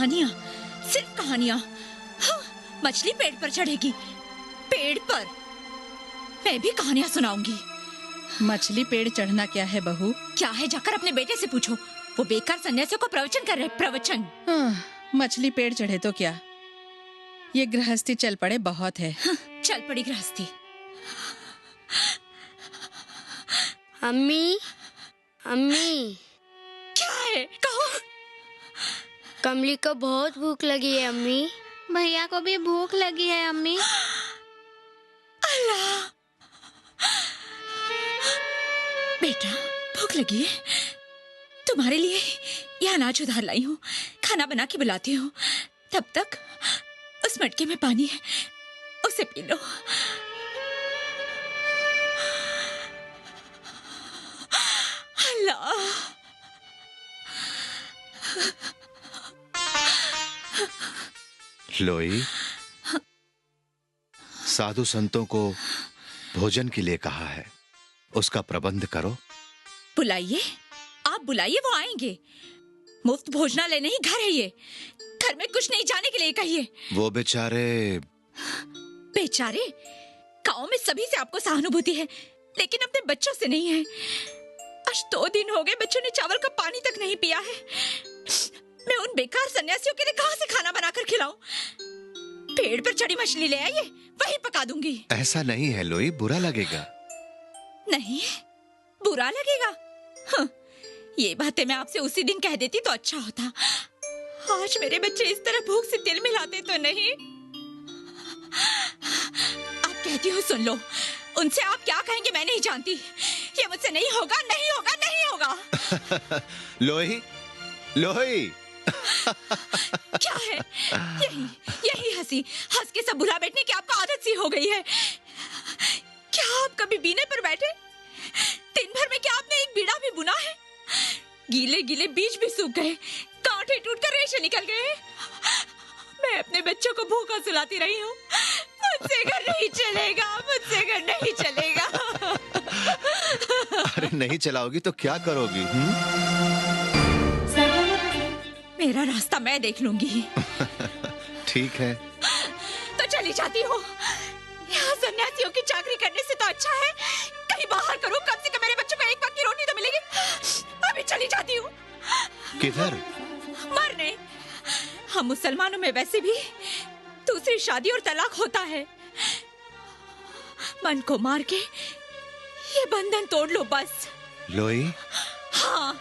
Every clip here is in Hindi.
कहानियां, सिर्फ कहानियां। हाँ, मछली पेड़ पर चढ़ेगी, पेड़ पर। मैं भी कहानियां सुनाऊंगी। मछली पेड़ चढ़ना क्या है बहू? क्या है जाकर अपने बेटे से पूछो, वो बेकार सन्यासियों को प्रवचन कर रहे, प्रवचन। मछली पेड़ चढ़े तो क्या, ये गृहस्थी चल पड़े बहुत है। हाँ, चल पड़ी गृहस्थी। अम्मी, अम्मी। क्या है, कहो। कमली को बहुत भूख लगी है अम्मी। भैया को भी भूख लगी है अम्मी। अल्लाह, बेटा भूख लगी है, तुम्हारे लिए यह अनाज उधार लाई हूँ, खाना बना के बुलाती हूँ। तब तक उस मटके में पानी है, उसे पी लो। अल्लाह, लोई, साधु संतों को भोजन के लिए कहा है, उसका प्रबंध करो। बुलाइए, आप बुलाइए, वो आएंगे। मुफ्त भोजनालय नहीं, घर है ये। घर में कुछ नहीं जाने के लिए कहिए। वो बेचारे गांव में सभी से आपको सहानुभूति है, लेकिन अपने बच्चों से नहीं है। आज 2 दिन हो गए बच्चों ने चावल का पानी तक नहीं पिया है। मैं उन बेकार सन्यासियों के लिए कहां से खाना बनाकर खिलाऊं? पेड़ पर चढ़ी मछली ले आइए, वही पका दूंगी। ऐसा नहीं है लोई, बुरा लगेगा। नहीं, बुरा लगेगा? हाँ, ये बातें मैं आपसे उसी दिन कह देती तो अच्छा होता। आज मेरे बच्चे इस तरह भूख से तिल मिलाते तो नहीं। आप कहती हो सुन लो, उनसे आप क्या कहेंगे मैं नहीं जानती। ये मुझसे नहीं होगा, नहीं होगा, नहीं होगा। लोही, लोही। क्या है? यही हंसी, हंस के सब भुला बैठने की आपको आदत सी हो गई है। क्या आप कभी बीने पर बैठे? दिन भर में क्या आपने एक बीड़ा भी बुना है? गीले गीले बीज भी सूख गए, कांटे टूटकर रेशे निकल गए। मैं अपने बच्चों को भूखा सुलाती रही हूँ। मुझसे घर नहीं चलेगा, मुझसे घर नहीं चलेगा। अरे नहीं चलाओगी तो क्या करोगी? मेरा रास्ता मैं देख लूंगी। ठीक है, तो चली जाती हूँ। यहाँ सन्यासियों की चाकरी करने से तो अच्छा है कहीं बाहर करूँ, कम से कम मेरे बच्चों को एक वक्त की रोटी तो मिलेगी। अभी चली जाती हूँ। किधर? मरने। हम मुसलमानों में वैसे भी दूसरी शादी और तलाक होता है। मन को मार के ये बंधन तोड़ लो बस। लोई, हाँ,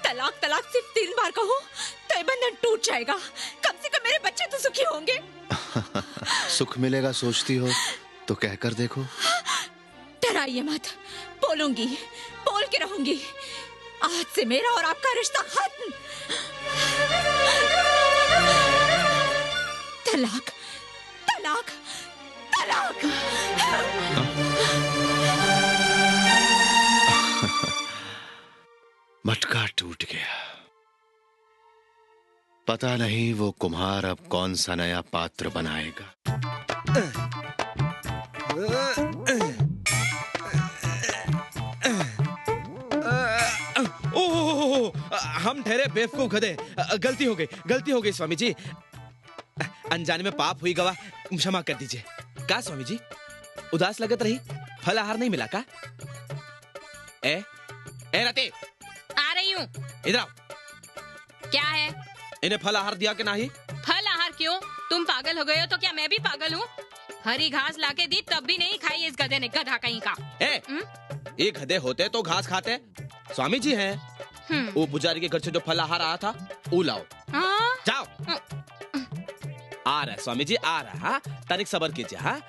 तलाक तलाक सिर्फ 3 बार कहूँ तो ये बंधन टूट जाएगा। कम से कम मेरे बच्चे तो सुखी होंगे। सुख मिलेगा सोचती हो तो कहकर देखो। डराइए मत, बोलूंगी, बोल के रहूंगी। आज से मेरा और आपका रिश्ता खत्म। तलाक, तलाक, तलाक। मटका टूट गया। पता नहीं वो कुम्हार अब कौन सा नया पात्र बनाएगा। हम ठहरे बेवकूफ गधे। गलती हो गई स्वामी जी। अनजाने में पाप हुई, गवाह क्षमा कर दीजिए। क्या स्वामी जी, उदास लगत रही? फल आहार नहीं मिला का? ए रते, आ रही हूँ। इधर आओ। क्या है? इन्हें फल आहार दिया कि नहीं? फल आहार क्यों? तुम पागल हो गए हो तो क्या मैं भी पागल हूँ? हरी घास लाके दी तब भी नहीं खाई इस गधे ने, गधा कहीं का। ये गधे होते तो घास खाते। स्वामी जी हैं। वो पुजारी के घर से जो फल आहार आया था वो लाओ। जाओ। आ रहा है स्वामी जी, आ रहा है। तनिक सब्र कीजिए। हाँ,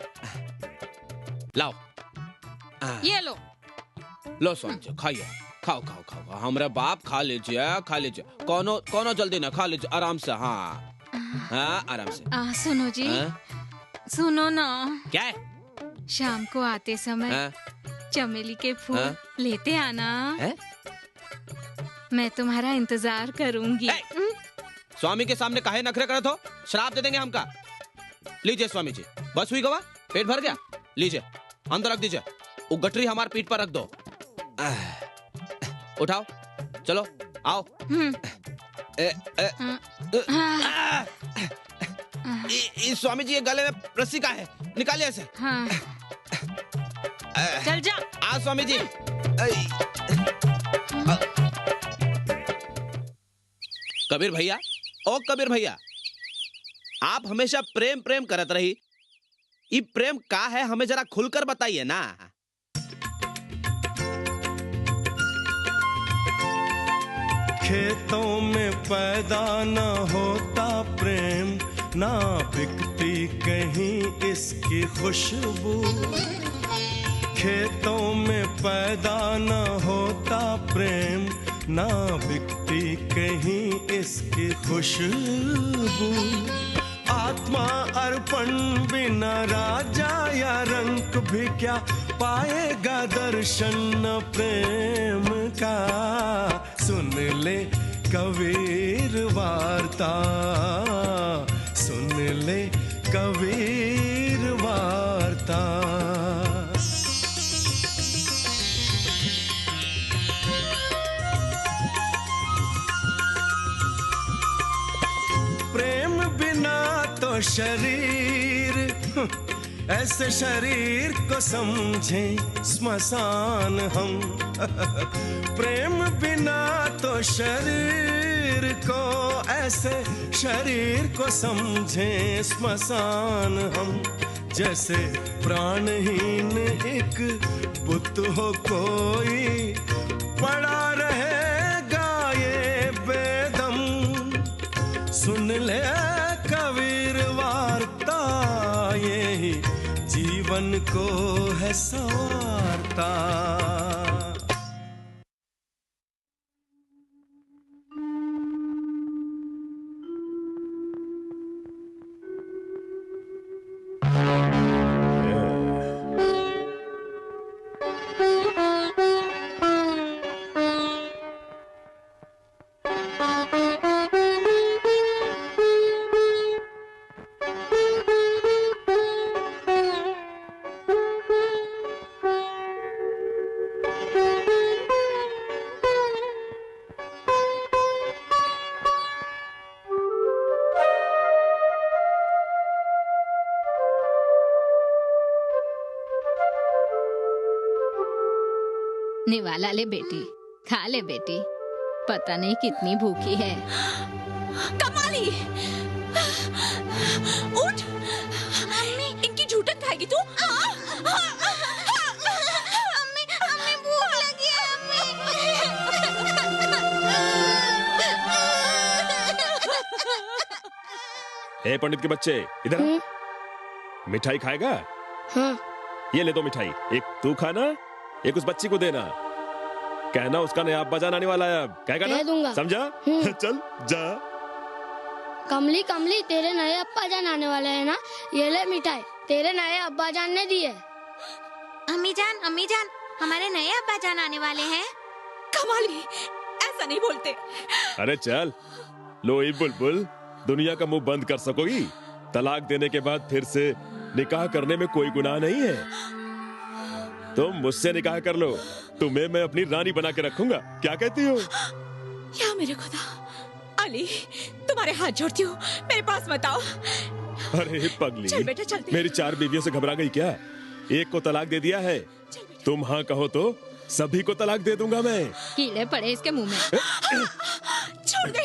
लाओ। ये लो। लो स्वामी जी, खाइए। खाओ खाओ खाओ। हमारे बाप, खा लीजिए, खा लीजिए। कोनो जल्दी ना, खा लीजिए आराम से। हाँ हाँ, आराम से। सुनो जी, सुनो ना। क्या है? शाम को आते समय चमेली के फूल लेते आना। मैं तुम्हारा इंतजार करूंगी। स्वामी के सामने काहे नखरे करत हो? श्राप दे देंगे हमका। लीजिए स्वामी जी, बस हुई गवा? पेट भर गया? लीजिए, अंदर रख दीजिए। वो गठरी हमारे पीठ पर रख दो। उठाओ, चलो आओ। स्वामी जी, ये गले में रस्सी का है, निकालिए इसे। हाँ। चल जा। स्वामी जी। कबीर भैया, ओ कबीर भैया, आप हमेशा प्रेम प्रेम करत रही, ये प्रेम का है, हमें जरा खुलकर बताइए ना। खेतों में पैदा न होता प्रेम, ना बिकती कहीं इसकी खुशबू। खेतों में पैदा न होता प्रेम, ना बिकती कहीं इसकी खुशबू। आत्मा अर्पण बिना राजा या रंक भी क्या पाएगा दर्शन प्रेम का। सुन ले कबीर वार्ता, सुन ले कबीर वार्ता। प्रेम बिना तो शरीर, ऐसे शरीर को समझें स्मशान हम। प्रेम बिना तो शरीर को, ऐसे शरीर को समझें स्मशान हम। जैसे प्राणहीन एक बुत हो कोई, पड़ा रहेगा ये बेदम। सुन ले कबीर वार्ता, यही जीवन को है संवारता। निवाला ले बेटी, खा ले बेटी, पता नहीं कितनी भूखी है। कमाली, उठ। इनकी झूठन खाएगी तू? अम्मी, अम्मी भूख लगी है ए पंडित के बच्चे, इधर आ। मिठाई खाएगा? हाँ। ये ले दो मिठाई, एक तू खाना, एक उस बच्ची को देना। कहना उसका नया अब्बा जान आने वाला है अब, कहेगा ना? कह दूंगा। समझा? चल जा। कमली कमली, तेरे नए अब्बा जान आने वाले हैं ना, ये ले मिठाई, तेरे नए अब्बा जान ने दी है। अम्मी जान, हमारे नए अब्बा जान आने वाले हैं। कमाली, ऐसा नहीं बोलते। अरे चल, लोई बुलबुल, दुनिया का मुंह बंद कर सकोगी? तलाक देने के बाद फिर से निकाह करने में कोई गुनाह नहीं है। तुम मुझसे निकाह कर लो, तुम्हें मैं अपनी रानी बना के रखूंगा। क्या कहती हो? या मेरे खुदा, अली, तुम्हारे हाथ जोड़ती हूँ, मेरे पास मत आओ। अरे पगली, चल बेटा, चलते। मेरी 4 बीवियों से घबरा गई क्या? एक को तलाक दे दिया है, तुम हाँ कहो तो सभी को तलाक दे दूंगा मैं। कीड़े पड़े इसके मुंह में। छोड़ दे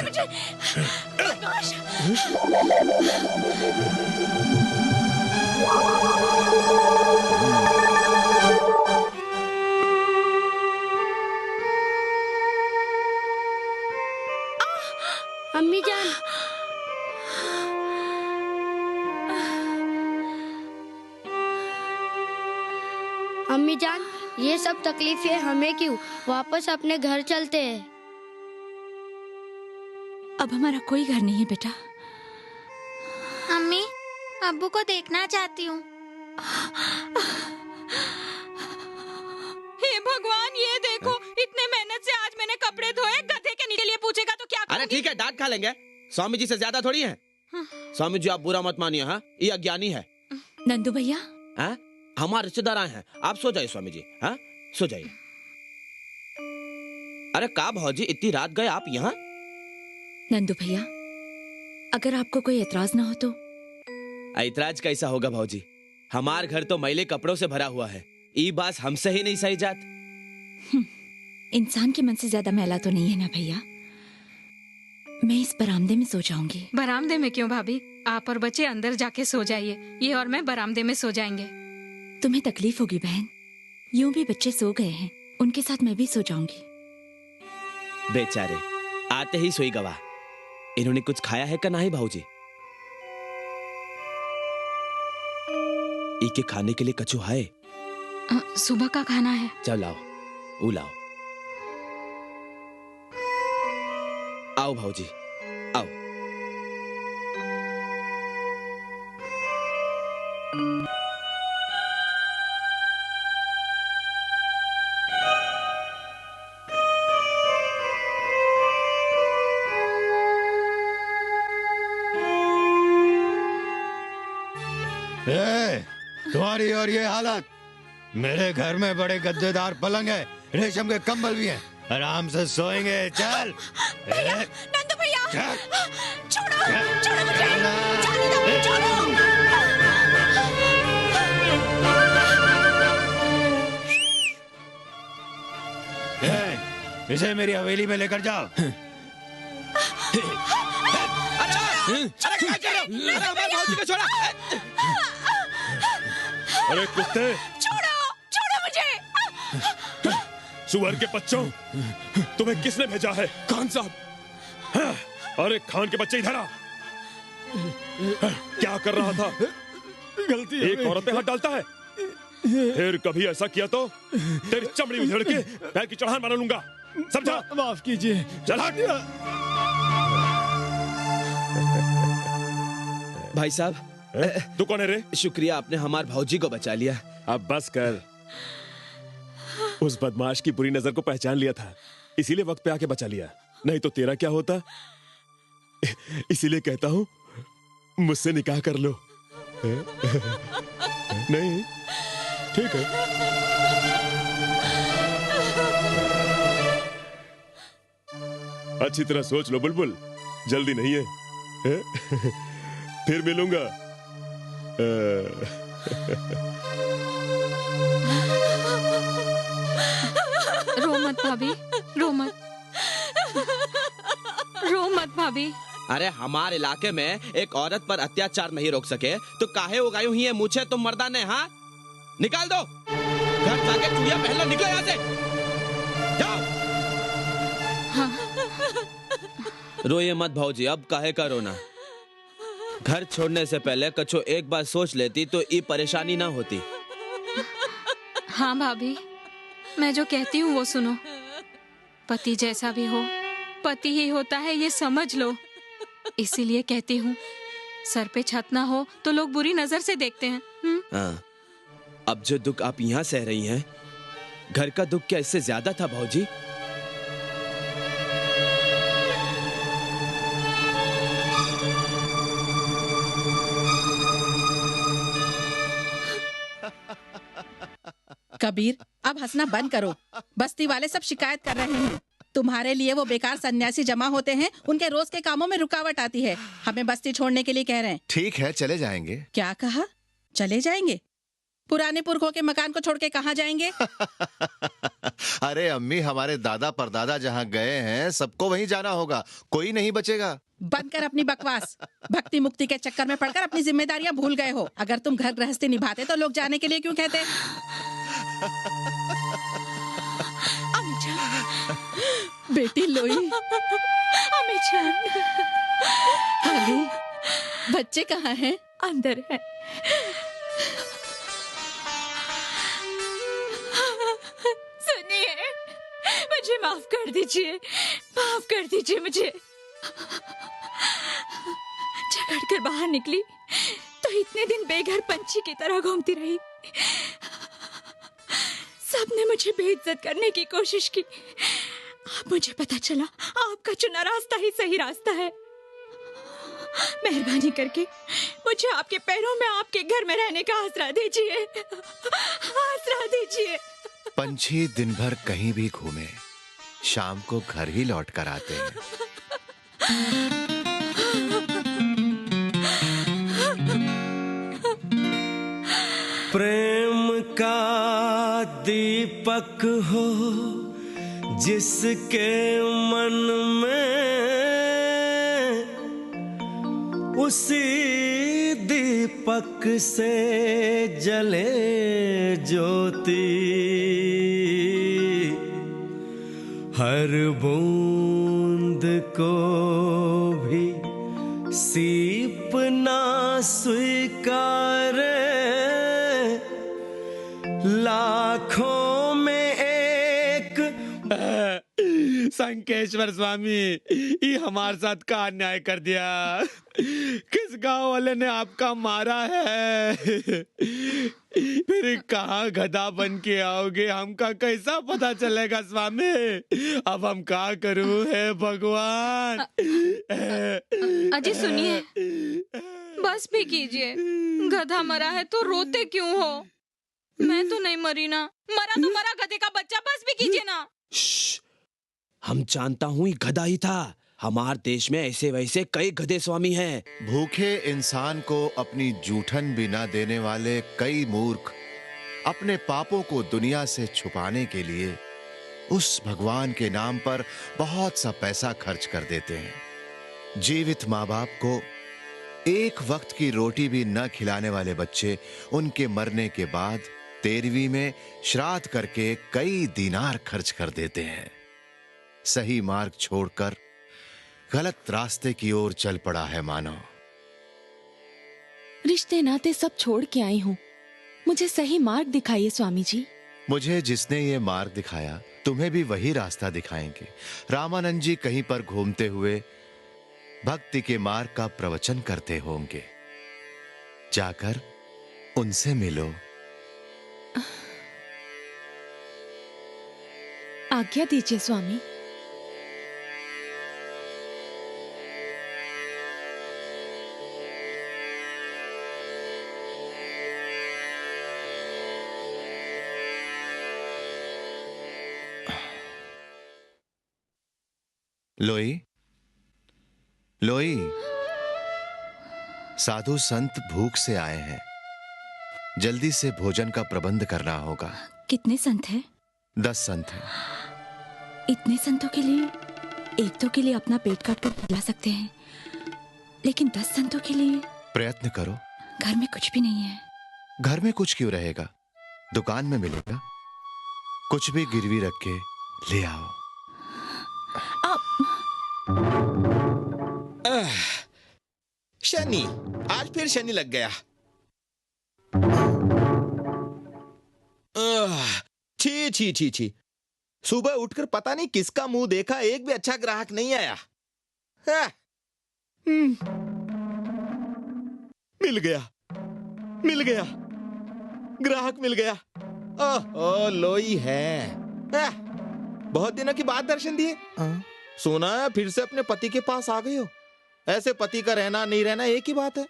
मुझे। बदमाश। अम्मी जान, अम्मी जान, ये सब तकलीफें हमें क्यों? वापस अपने घर चलते हैं। अब हमारा कोई घर नहीं है बेटा। अम्मी, अब्बू को देखना चाहती हूँ। हे भगवान, ये देखो, इतने मेहनत से आज मैंने कपड़े धोए, गधे के नीचे लिए पूछेगा तो क्या करूंगी? अरे ठीक है, डांट खा लेंगे, स्वामी जी से ज्यादा थोड़ी है। स्वामी जी आप बुरा मत मानिए, हाँ, ये अज्ञानी है। नंदू भैया, हाँ, हमारे रिश्तेदार आए हैं, आप सो जाइए स्वामी जी, हाँ, सो जाइए। अरे का भौजी, इतनी रात गए आप यहाँ? नंदू भैया, अगर आपको कोई एतराज ना हो तो। ऐतराज कैसा होगा भाऊजी? हमार घर तो मैले कपड़ों से भरा हुआ है। ई बात हमसे ही नहीं सही जात। इंसान के मन से ज्यादा मैला तो नहीं है ना भैया। मैं इस बरामदे में सो जाऊंगी। बरामदे में क्यों भाभी? आप और बच्चे अंदर जाके सो जाइए, ये और मैं बरामदे में सो जाएंगे। तुम्हें तकलीफ होगी बहन। यूं भी बच्चे सो गए हैं, उनके साथ मैं भी सो जाऊंगी। बेचारे आते ही सोई गवा। इन्होंने कुछ खाया है का नहीं भाऊजी? इके खाने के लिए कछु है? सुबह का खाना है। चल लाओ, वो लाओ। आओ भाऊजी, आओ। तुम्हारी और ये हालत। मेरे घर में बड़े गद्देदार पलंग है, रेशम के कंबल भी हैं, आराम से सोएंगे। चल नंदू भैया, छोड़ो मुझे, जाने दो, छोड़ो। इसे मेरी हवेली में लेकर जाओ। अरे कुत्ते, छोड़ो मुझे। सुअर के बच्चों, तुम्हें किसने भेजा है? खान साहब। अरे खान के बच्चे इधर आ। क्या कर रहा था? गलती एक औरत पे हाथ डालता है। फिर कभी ऐसा किया तो तेरी चमड़ी उधेड़ के पैर की चढ़ान बना लूंगा, समझा? माफ कीजिए। चल हट। भाई साहब, तू कौन है रे? शुक्रिया, आपने हमारे भौजी को बचा लिया। अब बस कर। उस बदमाश की बुरी नजर को पहचान लिया था, इसीलिए वक्त पे आके बचा लिया, नहीं तो तेरा क्या होता। इसीलिए कहता हूं मुझसे निकाह कर लो। नहीं ठीक है। अच्छी तरह सोच लो बुलबुल, जल्दी नहीं है। फिर मिलूंगा। रो मत भाभी, रो मत, रो मत भाभी। अरे हमारे इलाके में एक औरत पर अत्याचार नहीं रोक सके तो काहे उगायूं ही है मुझे तुम मर्दा ने? हाँ, निकाल दो, घर जाके चूड़ियां पहन लो, निकलो यहाँ से, जाओ। हाँ। रोइए मत भौजी, अब काहे का रोना? घर छोड़ने से पहले कछो एक बार सोच लेती तो ये परेशानी ना होती। हाँ भाभी, मैं जो कहती हूँ वो सुनो। पति जैसा भी हो, पति ही होता है, ये समझ लो। इसीलिए कहती हूँ, सर पे छत ना हो तो लोग बुरी नजर से देखते हैं। हाँ, अब जो दुख आप यहाँ सह रही हैं, घर का दुख क्या इससे ज्यादा था भौजी? कबीर, अब हंसना बंद करो। बस्ती वाले सब शिकायत कर रहे हैं। तुम्हारे लिए वो बेकार सन्यासी जमा होते हैं, उनके रोज के कामों में रुकावट आती है। हमें बस्ती छोड़ने के लिए कह रहे हैं। ठीक है, चले जाएंगे। क्या कहा? चले जाएंगे? पुराने पुरखों के मकान को छोड़ के कहाँ जाएंगे? अरे अम्मी, हमारे दादा परदादा जहाँ गए हैं सबको वहीं जाना होगा, कोई नहीं बचेगा। बंद कर अपनी बकवास। भक्ति मुक्ति के चक्कर में पड़कर अपनी जिम्मेदारियां भूल गए हो। अगर तुम घर गृहस्थी निभाते तो लोग जाने के लिए क्यों कहते? बेटी लोई, आगे बच्चे कहाँ हैं? अंदर है। सुनिए, मुझे माफ कर दीजिए, माफ कर दीजिए मुझे। झगड़ कर बाहर निकली तो इतने दिन बेघर पंछी की तरह घूमती रही। सबने मुझे बेइज्जत करने की कोशिश की। अब मुझे पता चला आपका चुना रास्ता ही सही रास्ता है। मेहरबानी करके मुझे आपके पैरों में आपके घर में रहने का आसरा दीजिए, आसरा दीजिए। पंछी दिन भर कहीं भी घूमे, शाम को घर ही लौट कर आते हैं। प्रेम का दीपक हो जिसके मन में, उसी दीपक से जले ज्योति। हर बूंद को भी सीप ना स्वीकारे, लाखों में एक। संकेश्वर स्वामी, ये हमारे साथ का अन्याय कर दिया। किस गांव वाले ने आपका मारा है? फिर कहाँ गधा बन के आओगे? हमका कैसा पता चलेगा स्वामी? अब हम क्या करूं है भगवान? अजी सुनिए, बस भी कीजिए। गधा मरा है तो रोते क्यों हो? मैं तो नहीं मरी ना। मरा तो मरा गधे का बच्चा, बस भी कीजिए ना। हम जानता हूँ ये गधा ही था। हमारे देश में ऐसे वैसे कई गधे स्वामी हैं। भूखे इंसान को अपनी जूठन भी न देने वाले कई मूर्ख अपने पापों को दुनिया से छुपाने के लिए उस भगवान के नाम पर बहुत सा पैसा खर्च कर देते हैं। जीवित माँ बाप को एक वक्त की रोटी भी न खिलाने वाले बच्चे उनके मरने के बाद 13वीं में श्राद्ध करके कई दीनार खर्च कर देते हैं। सही मार्ग छोड़कर गलत रास्ते की ओर चल पड़ा है मानव। रिश्ते नाते सब छोड़ के आई हूँ, मुझे सही मार्ग दिखाइए स्वामी जी। मुझे जिसने ये मार्ग दिखाया तुम्हें भी वही रास्ता दिखाएंगे। रामानंद जी कहीं पर घूमते हुए भक्ति के मार्ग का प्रवचन करते होंगे, जाकर उनसे मिलो। आज्ञा दीजिए स्वामी। लोई, लोई, साधु संत भूख से आए हैं, जल्दी से भोजन का प्रबंध करना होगा। कितने संत हैं? 10 संत हैं। इतने संतों के लिए एक दो के लिए अपना पेट काट कर खिला सकते हैं, लेकिन 10 संतों के लिए? प्रयत्न करो। घर में कुछ भी नहीं है। घर में कुछ क्यों रहेगा, दुकान में मिलेगा। कुछ भी गिरवी रख के ले आओ। शनि, आज फिर शनि लग गया। छी छी छी छी, सुबह उठकर पता नहीं किसका मुंह देखा, एक भी अच्छा ग्राहक नहीं आया। मिल गया, मिल गया, ग्राहक मिल गया। ओह लोई है। बहुत दिनों के बाद दर्शन दिए। सुना है फिर से अपने पति के पास आ गई हो। ऐसे पति का रहना नहीं रहना एक ही बात है।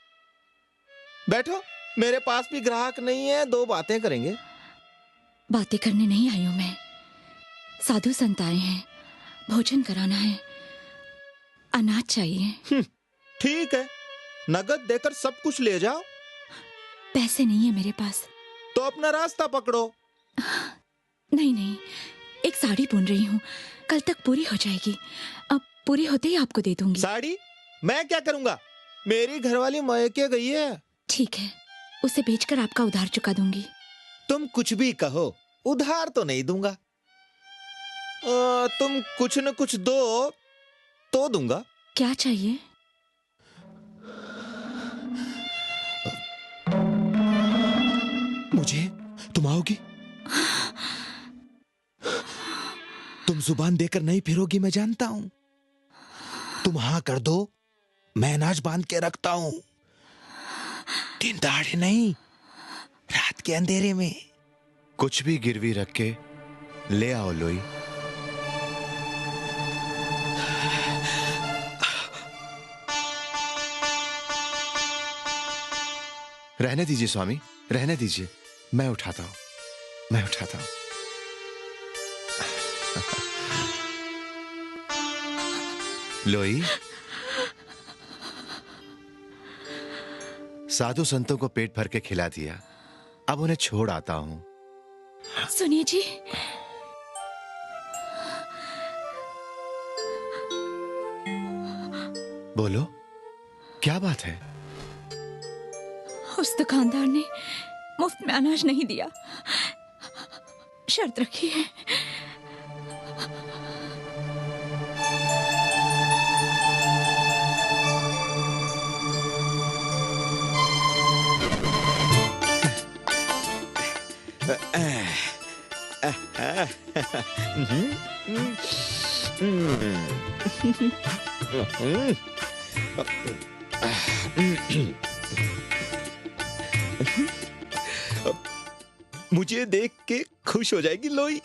बैठो, मेरे पास भी ग्राहक नहीं है, 2 बातें करेंगे। बातें करने नहीं आई हूं मैं, साधु संत आए हैं, भोजन कराना है, अनाज चाहिए। ठीक है, नगद देकर सब कुछ ले जाओ। पैसे नहीं है मेरे पास। तो अपना रास्ता पकड़ो। नहीं नहीं, एक साड़ी बुन रही हूँ, कल तक पूरी हो जाएगी। अब पूरी होते ही आपको दे दूंगी। साड़ी मैं क्या करूंगा, मेरी घरवाली मायके गई है। ठीक है, उसे बेचकर आपका उधार चुका दूंगी। तुम कुछ भी कहो, उधार तो नहीं दूंगा। तुम कुछ न कुछ दो तो दूंगा। क्या चाहिए? मुझे तुम आओगी? तुम जुबान देकर नहीं फिरोगी, मैं जानता हूं। तुम हाँ कर दो, मैं अनाज बांध के रखता हूं। दिन दहाड़े नहीं, रात के अंधेरे में। कुछ भी गिरवी रख के ले आओ लोई। रहने दीजिए स्वामी, रहने दीजिए, मैं उठाता हूं, मैं उठाता हूं। लोई, साधु संतों को पेट भर के खिला दिया, अब उन्हें छोड़ आता हूं। सुनिए जी, बोलो, क्या बात है? उस दुकानदार ने मुफ्त में अनाज नहीं दिया, शर्त रखी है। मुझे देख के खुश हो जाएगी लोई।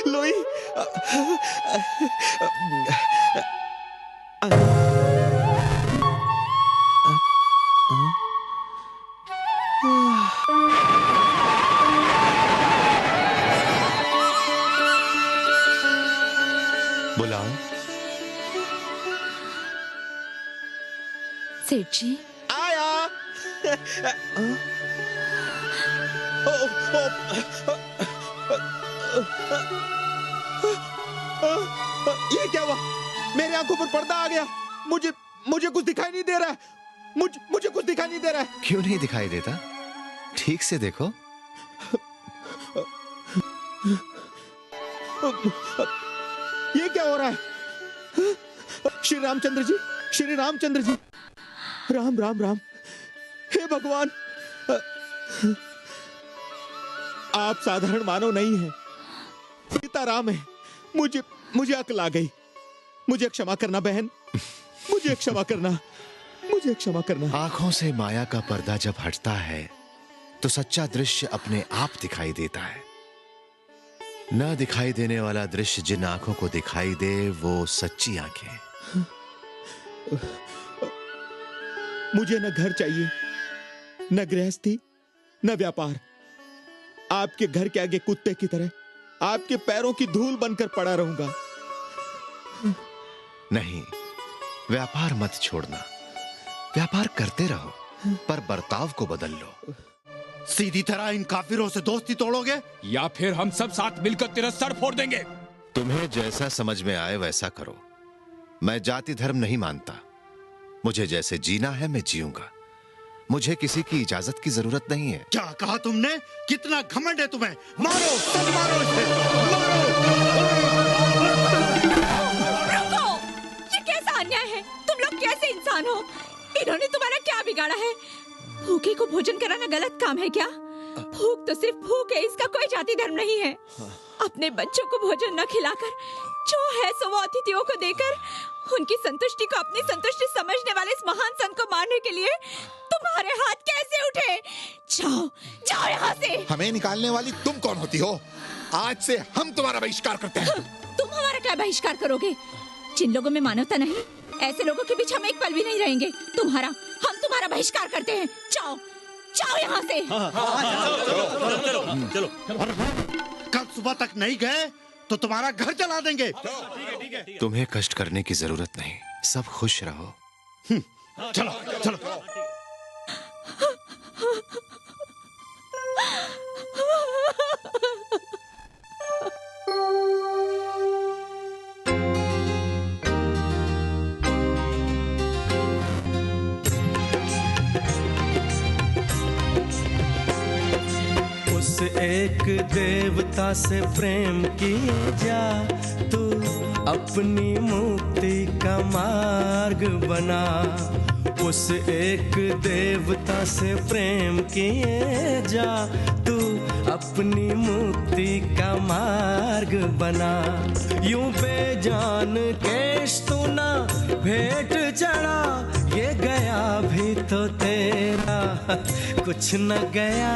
लोई, बुलाओ। सेठ जी, आया। ये क्या हुआ? मेरी आंखों पर पर्दा आ गया। मुझे कुछ दिखाई नहीं दे रहा है। मुझे कुछ दिखाई नहीं दे रहा है। क्यों नहीं दिखाई देता? ठीक से देखो। ये क्या हो रहा है? श्री रामचंद्र जी, श्री रामचंद्र जी, राम राम राम। हे भगवान, आप साधारण मानव नहीं हैं, सीता राम है। मुझे अक्ल आ गई। मुझे क्षमा करना बहन, मुझे क्षमा करना, मुझे क्षमा करना। आंखों से माया का पर्दा जब हटता है तो सच्चा दृश्य अपने आप दिखाई देता है। न दिखाई देने वाला दृश्य जिन आंखों को दिखाई दे वो सच्ची आंखें। मुझे न घर चाहिए, न गृहस्थी, न व्यापार। आपके घर के आगे कुत्ते की तरह आपके पैरों की धूल बनकर पड़ा रहूंगा। नहीं, व्यापार मत छोड़ना। व्यापार करते रहो, पर बर्ताव को बदल लो। सीधी तरह इन काफिरों से दोस्ती तोड़ोगे या फिर हम सब साथ मिलकर तेरा सर फोड़ देंगे। तुम्हें जैसा समझ में आए वैसा करो। मैं जाति धर्म नहीं मानता। मुझे जैसे जीना है मैं जीऊंगा। मुझे किसी की इजाजत की जरूरत नहीं है। क्या कहा तुमने? कितना घमंड है तुम्हें? मारो, सब मारो इसे, रुको! ये कैसा अन्याय है? तुम लोग कैसे इंसान हो? इन्होंने तुम्हारा क्या बिगाड़ा है? भूखे को भोजन कराना गलत काम है क्या? भूख तो सिर्फ भूख है, इसका कोई जाति धर्म नहीं है। अपने बच्चों को भोजन न खिलाकर, जो है सो वो अतिथियों को देकर, उनकी संतुष्टि को अपनी संतुष्टि समझने वाले इस महान संत को मारने के लिए तुम्हारे हाथ कैसे उठे? जाओ, जाओ यहाँ से। हमें निकालने वाली तुम कौन होती हो? आज से हम तुम्हारा बहिष्कार करते हैं। तुम हमारा क्या बहिष्कार करोगे? जिन लोगों में मानवता नहीं, ऐसे लोगों के बीच हम एक पल भी नहीं रहेंगे। हम तुम्हारा बहिष्कार करते हैं। जाओ, जाओ यहाँ से। चलो। कल सुबह तक नहीं गए तो तुम्हारा घर जला देंगे। तुम्हें कष्ट करने की जरूरत नहीं, सब खुश रहो। चलो। एक देवता से प्रेम किए जा, तू अपनी मुक्ति का मार्ग बना। उस एक देवता से प्रेम किए जा, तू अपनी मुक्ति का मार्ग बना। यूं बेजान केश तू ना भेंट चढ़ा, ये गया भी तो तेरा कुछ न गया।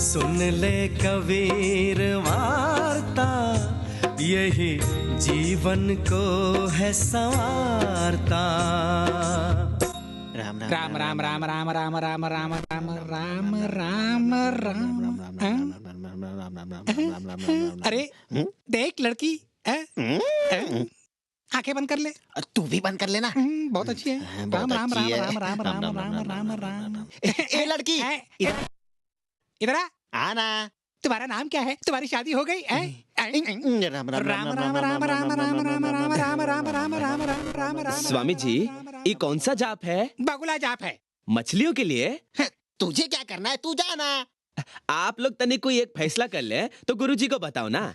सुन ले कबीर वार्ता, यही जीवन को है संवारता। राम राम राम राम राम राम राम राम राम राम राम राम। अरे देख लड़की, आंखें बंद कर ले। तू भी बंद कर लेना। बहुत अच्छी है। राम राम राम राम राम राम राम राम राम। ए लड़की, इधर आ। आना। तुम्हारा नाम क्या है? तुम्हारी शादी हो गई? राम राम राम राम राम राम राम राम। स्वामी जी, ये कौन सा जाप है? बगुला जाप है। मछलियों के लिए? तुझे क्या करना है, तू जाना। आप लोग तनिक कोई एक फैसला कर ले तो गुरुजी को बताओ ना।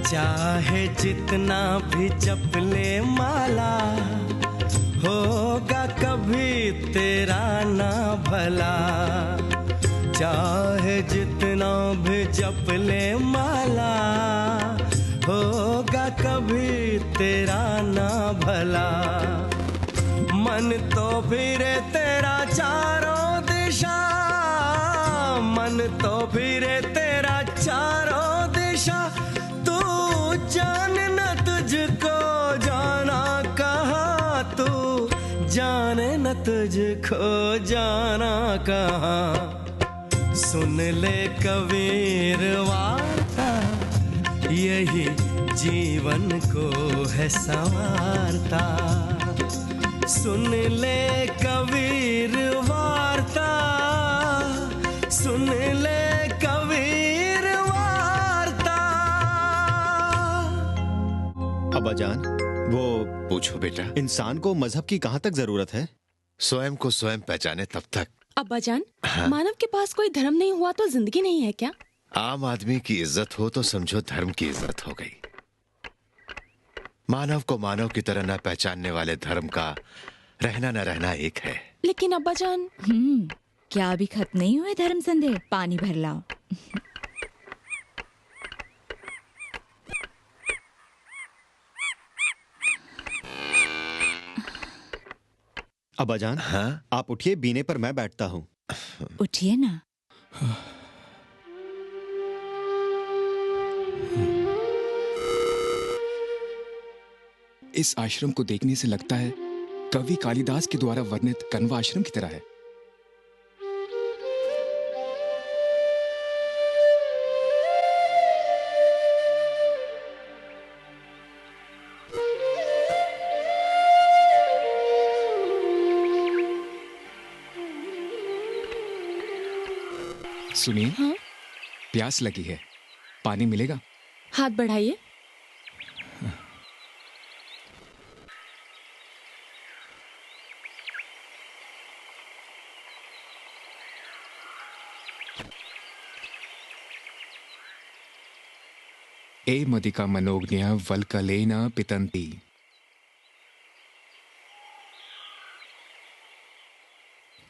चाहे जितना भी जप ले माला, होगा कभी तेरा ना भला। चाहे जितना भी जप ले माला, होगा कभी तेरा ना भला। मन तो फिरे तेरा चारों दिशा, मन तो फिरे तेरा चारों दिशा। जान न तुझको जाना कहाँ, तू जाने न तुझको जाना कहाँ। सुन ले कबीर वार्ता, यही जीवन को है संवारता। सुन ले कबीर वार्ता, सुन ले कबीर वार्ता। अब्बाजान, वो पूछो बेटा। इंसान को मजहब की कहाँ तक जरूरत है? स्वयं को स्वयं पहचाने तब तक। अब्बाजान, हाँ? मानव के पास कोई धर्म नहीं हुआ तो जिंदगी नहीं है क्या? आम आदमी की इज्जत हो तो समझो धर्म की इज्जत हो गई। मानव को मानव की तरह न पहचानने वाले धर्म का रहना न रहना एक है। लेकिन अब्बाजान, क्या अभी खत्म नहीं हुए धर्म संदेह? पानी भर लाओ। अब्बाजान, हाँ? आप उठिए, बीने पर मैं बैठता हूँ। उठिए ना। इस आश्रम को देखने से लगता है कवि कालिदास के द्वारा वर्णित कण्व आश्रम की तरह है। सुनिए। हाँ? प्यास लगी है, पानी मिलेगा? हाथ बढ़ाइए। ए मदिका मनोज्ञा वल्कलेना पितंती।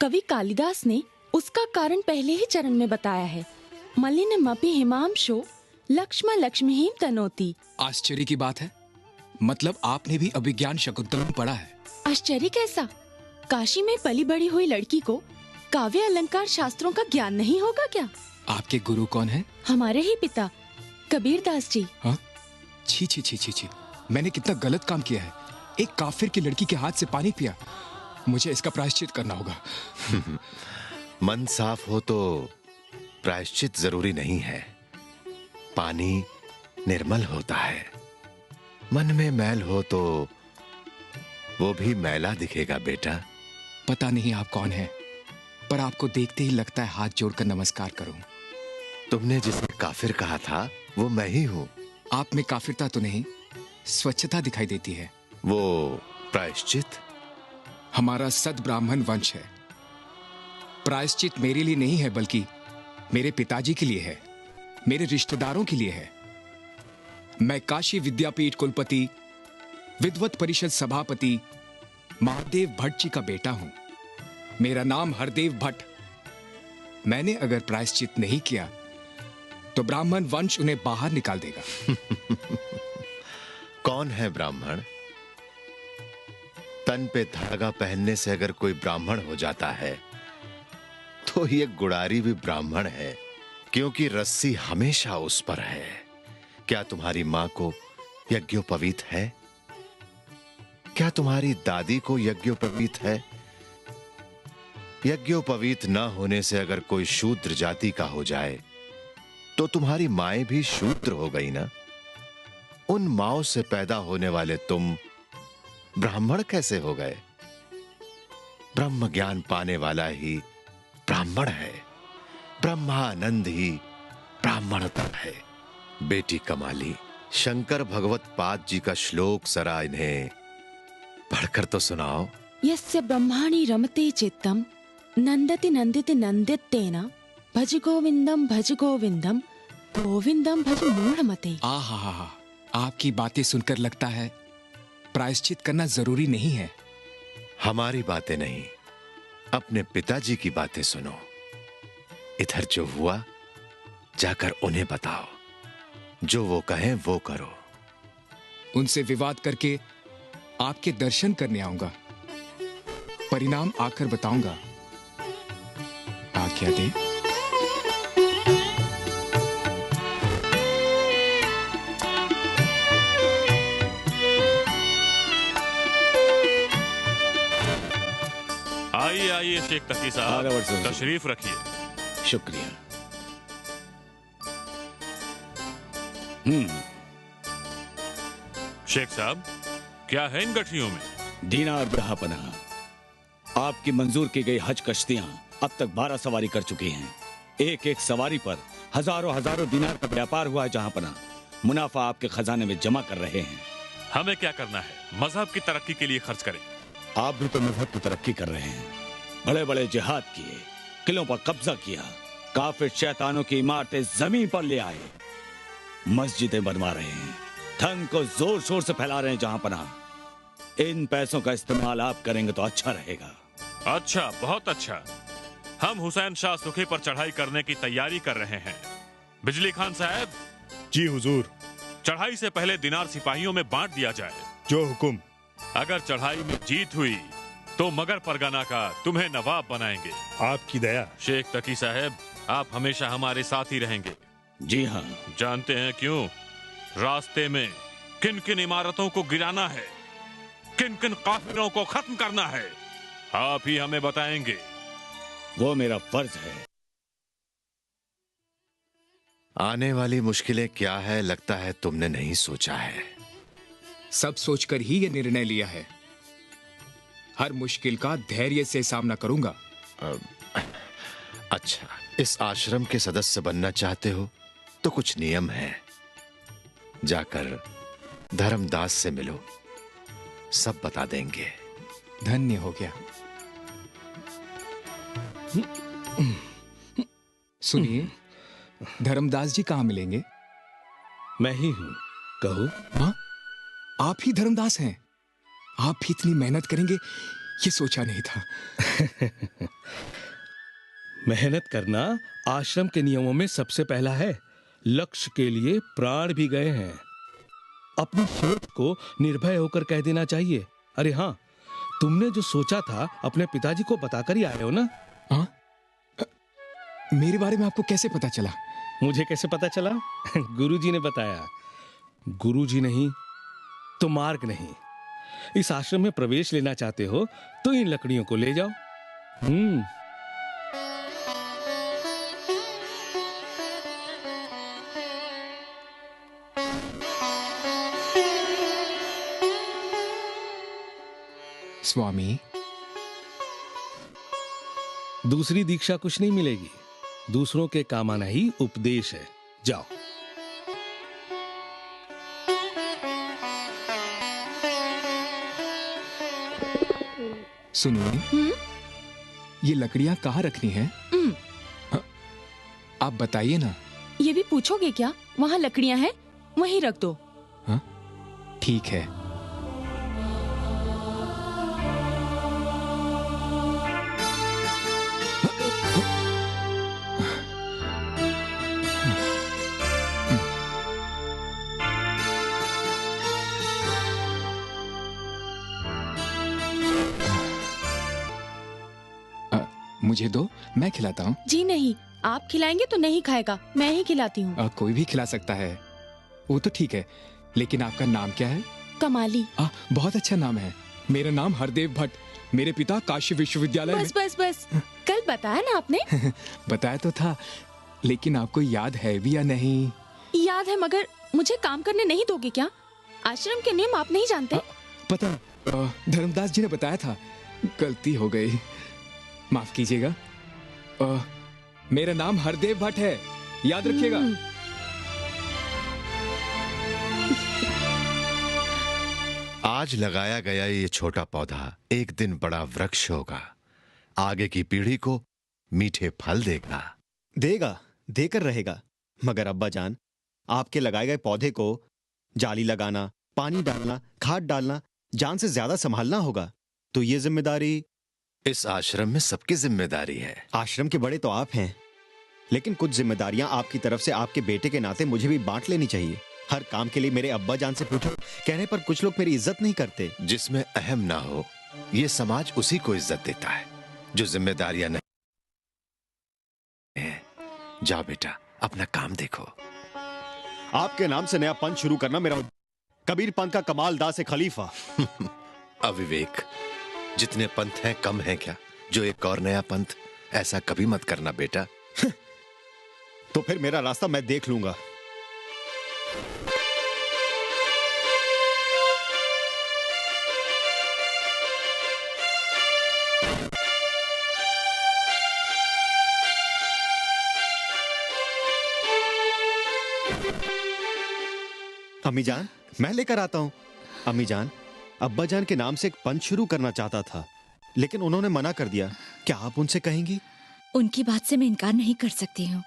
कवि कालिदास ने उसका कारण पहले ही चरण में बताया है। मलिनमपि हिमांशो लक्ष्म लक्ष्मीहीम तनोति। आश्चर्य की बात है, मतलब आपने भी अभिज्ञान शकुंतलम पढ़ा है? आश्चर्य कैसा? काशी में पली बड़ी हुई लड़की को काव्य अलंकार शास्त्रों का ज्ञान नहीं होगा क्या? आपके गुरु कौन है? हमारे ही पिता कबीर दास जी। हाँ? छी छी छी छी छी, मैंने कितना गलत काम किया है। एक काफिर की लड़की के हाथ से पानी पिया, मुझे इसका प्रायश्चित करना होगा। मन साफ हो तो प्रायश्चित जरूरी नहीं है। पानी निर्मल होता है, मन में मैल हो तो वो भी मैला दिखेगा बेटा। पता नहीं आप कौन हैं, पर आपको देखते ही लगता है हाथ जोड़कर नमस्कार करूं। तुमने जिसे काफिर कहा था वो मैं ही हूं। आप में काफिरता तो नहीं, स्वच्छता दिखाई देती है। वो प्रायश्चित? हमारा सद ब्राह्मण वंश है। प्रायश्चित मेरे लिए नहीं है, बल्कि मेरे पिताजी के लिए है, मेरे रिश्तेदारों के लिए है। मैं काशी विद्यापीठ कुलपति, विद्वत परिषद सभापति महादेव भट्ट जी का बेटा हूं। मेरा नाम हरदेव भट्ट। मैंने अगर प्रायश्चित नहीं किया तो ब्राह्मण वंश उन्हें बाहर निकाल देगा। कौन है ब्राह्मण? तन पे धागा पहनने से अगर कोई ब्राह्मण हो जाता है तो ये गुड़ारी भी ब्राह्मण है, क्योंकि रस्सी हमेशा उस पर है। क्या तुम्हारी मां को यज्ञोपवीत है? क्या तुम्हारी दादी को यज्ञोपवीत है? यज्ञोपवीत न होने से अगर कोई शूद्र जाति का हो जाए तो तुम्हारी माएं भी शूद्र हो गई ना। उन माओं से पैदा होने वाले तुम ब्राह्मण कैसे हो गए? ब्रह्म ज्ञान पाने वाला ही ब्राह्मण है। ब्रह्मानंद ही ब्राह्मणता है। बेटी कमाली, शंकर भगवत पाद जी का श्लोक जरा इन्हें पढ़कर तो सुनाओ। यस्य ब्रह्माणि रमते चित्तम नंदति नंदिति नंदितेन भज गोविंदम गोविंदम भज मूढ़मते। आहा, आपकी बातें सुनकर लगता है प्रायश्चित करना जरूरी नहीं है। हमारी बातें नहीं, अपने पिताजी की बातें सुनो। इधर जो हुआ जाकर उन्हें बताओ, जो वो कहें वो करो। उनसे विवाद करके आपके दर्शन करने आऊंगा, परिणाम आकर बताऊंगा। आज्ञा दें। आइए आइए शेख तकी साहब, तशरीफ रखिए। शुक्रिया। शेख साहब, क्या है इन गठरियों में? दीनार ब्रहापना। आपकी मंजूर की गई हज कश्तियां अब तक 12 सवारी कर चुकी हैं। एक एक सवारी पर हजारों दीनार का व्यापार हुआ है। जहां पना मुनाफा आपके खजाने में जमा कर रहे हैं। हमें क्या करना है? मजहब की तरक्की के लिए खर्च करें। आप भी तो मजहब की तरक्की कर रहे हैं। बड़े बड़े जिहाद किए, किलों पर कब्जा किया, काफिर शैतानों की इमारतें जमीन पर ले आए, मस्जिदें बनवा रहे हैं, धन को जोर शोर से फैला रहे हैं। जहां पना इन पैसों का इस्तेमाल आप करेंगे तो अच्छा रहेगा। अच्छा, बहुत अच्छा। हम हुसैन शाह सुखी पर चढ़ाई करने की तैयारी कर रहे हैं। बिजली खान साहब। जी हुजूर। चढ़ाई से पहले दिनार सिपाहियों में बांट दिया जाए। जो हुकुम। अगर चढ़ाई में जीत हुई तो मगर परगना का तुम्हें नवाब बनाएंगे। आपकी दया। शेख तकी साहब, आप हमेशा हमारे साथ ही रहेंगे। जी हाँ। जानते हैं क्यों? रास्ते में किन किन इमारतों को गिराना है, किन किन काफिरों को खत्म करना है, आप ही हमें बताएंगे। वो मेरा फर्ज है। आने वाली मुश्किलें क्या है, लगता है तुमने नहीं सोचा है। सब सोचकर ही ये निर्णय लिया है। हर मुश्किल का धैर्य से सामना करूंगा। अच्छा, इस आश्रम के सदस्य बनना चाहते हो तो कुछ नियम है। जाकर धर्मदास से मिलो, सब बता देंगे। धन्य हो गया। सुनिए, धर्मदास जी कहाँ मिलेंगे? मैं ही हूं। कहो। हाँ, आप ही धर्मदास हैं? आप भी इतनी मेहनत करेंगे ये सोचा नहीं था। मेहनत करना आश्रम के नियमों में सबसे पहला है। लक्ष्य के लिए प्राण भी गए हैं। अपनी सोच को निर्भय होकर कह देना चाहिए। अरे हाँ, तुमने जो सोचा था अपने पिताजी को बताकर ही आए हो ना? हाँ? मेरे बारे में आपको कैसे पता चला? मुझे कैसे पता चला? गुरुजी ने बताया। गुरुजी नहीं तो मार्ग नहीं। इस आश्रम में प्रवेश लेना चाहते हो तो इन लकड़ियों को ले जाओ। स्वामी, दूसरी दीक्षा कुछ नहीं मिलेगी। दूसरों के काम आना ही उपदेश है। जाओ। सुनिए, ये लकड़ियां कहाँ रखनी है? आप बताइए ना। ये भी पूछोगे क्या? वहाँ लकड़ियाँ हैं, वहीं रख दो। हाँ, ठीक है। मुझे दो, मैं खिलाता हूँ। जी नहीं, आप खिलाएंगे तो नहीं खाएगा, मैं ही खिलाती हूँ। कोई भी खिला सकता है, वो तो ठीक है, लेकिन आपका नाम क्या है? कमाली। बहुत अच्छा नाम है। मेरा नाम हरदेव भट्ट, मेरे पिता काशी विश्वविद्यालय बस बस बस, कल बताया ना आपने। बताया तो था, लेकिन आपको याद है भी या नहीं? याद है, मगर मुझे काम करने नहीं दोगे क्या? आश्रम के नियम आप नहीं जानते? पता, धर्मदास जी ने बताया था, गलती हो गई, माफ कीजिएगा। मेरा नाम हरदेव भट्ट है, याद रखिएगा। आज लगाया गया ये छोटा पौधा एक दिन बड़ा वृक्ष होगा, आगे की पीढ़ी को मीठे फल देगा। देगा, देकर रहेगा। मगर अब्बा जान, आपके लगाए गए पौधे को जाली लगाना, पानी डालना, खाद डालना, जान से ज्यादा संभालना होगा। तो ये जिम्मेदारी इस आश्रम में सबकी जिम्मेदारी है। आश्रम के बड़े तो आप हैं, लेकिन कुछ जिम्मेदारियां आपकी तरफ से आपके बेटे के नाते मुझे भी बांट लेनी चाहिए। हर काम के लिए मेरे अब्बा जान से पूछो, कहने पर कुछ लोग मेरी इज्जत नहीं करते। जिसमें अहम ना हो, ये समाज उसी को इज्जत देता है जो जिम्मेदारियां नहीं। जाओ बेटा, अपना काम देखो। आपके नाम से नया पंथ शुरू करना मेरा, कबीर पंथ का कमाल दास खलीफा। अविवेक, जितने पंथ हैं कम हैं क्या जो एक और नया पंथ? ऐसा कभी मत करना बेटा। तो फिर मेरा रास्ता मैं देख लूंगा। अम्मी जान, मैं लेकर आता हूं। अम्मी जान, अब्बा जान के नाम से एक पंथ शुरू करना चाहता था, लेकिन उन्होंने मना कर दिया। क्या आप उनसे कहेंगी? उनकी बात से मैं इनकार नहीं कर सकती हूँ।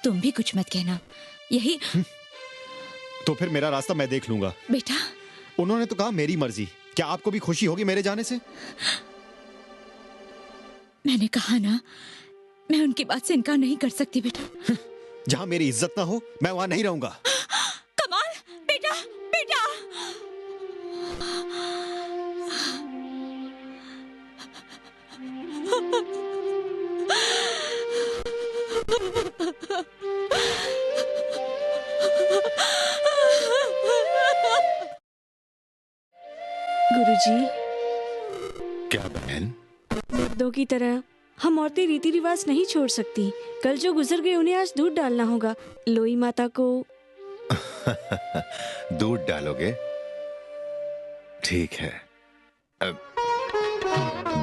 तुम भी कुछ मत कहना, यही। तो फिर मेरा रास्ता मैं देख लूंगा। बेटा, उन्होंने तो कहा मेरी मर्जी। क्या आपको भी खुशी होगी मेरे जाने से? मैंने कहा ना, मैं उनकी बात से इनकार नहीं कर सकती बेटा। जहां मेरी इज्जत ना हो, मैं वहां नहीं रहूंगा। कमाल, बेटा, बेटा। गुरुजी, क्या बहन? मर्दों की तरह हम औरतें रीति रिवाज नहीं छोड़ सकती। कल जो गुजर गए उन्हें आज दूध डालना होगा। लोई माता को दूध डालोगे? ठीक है,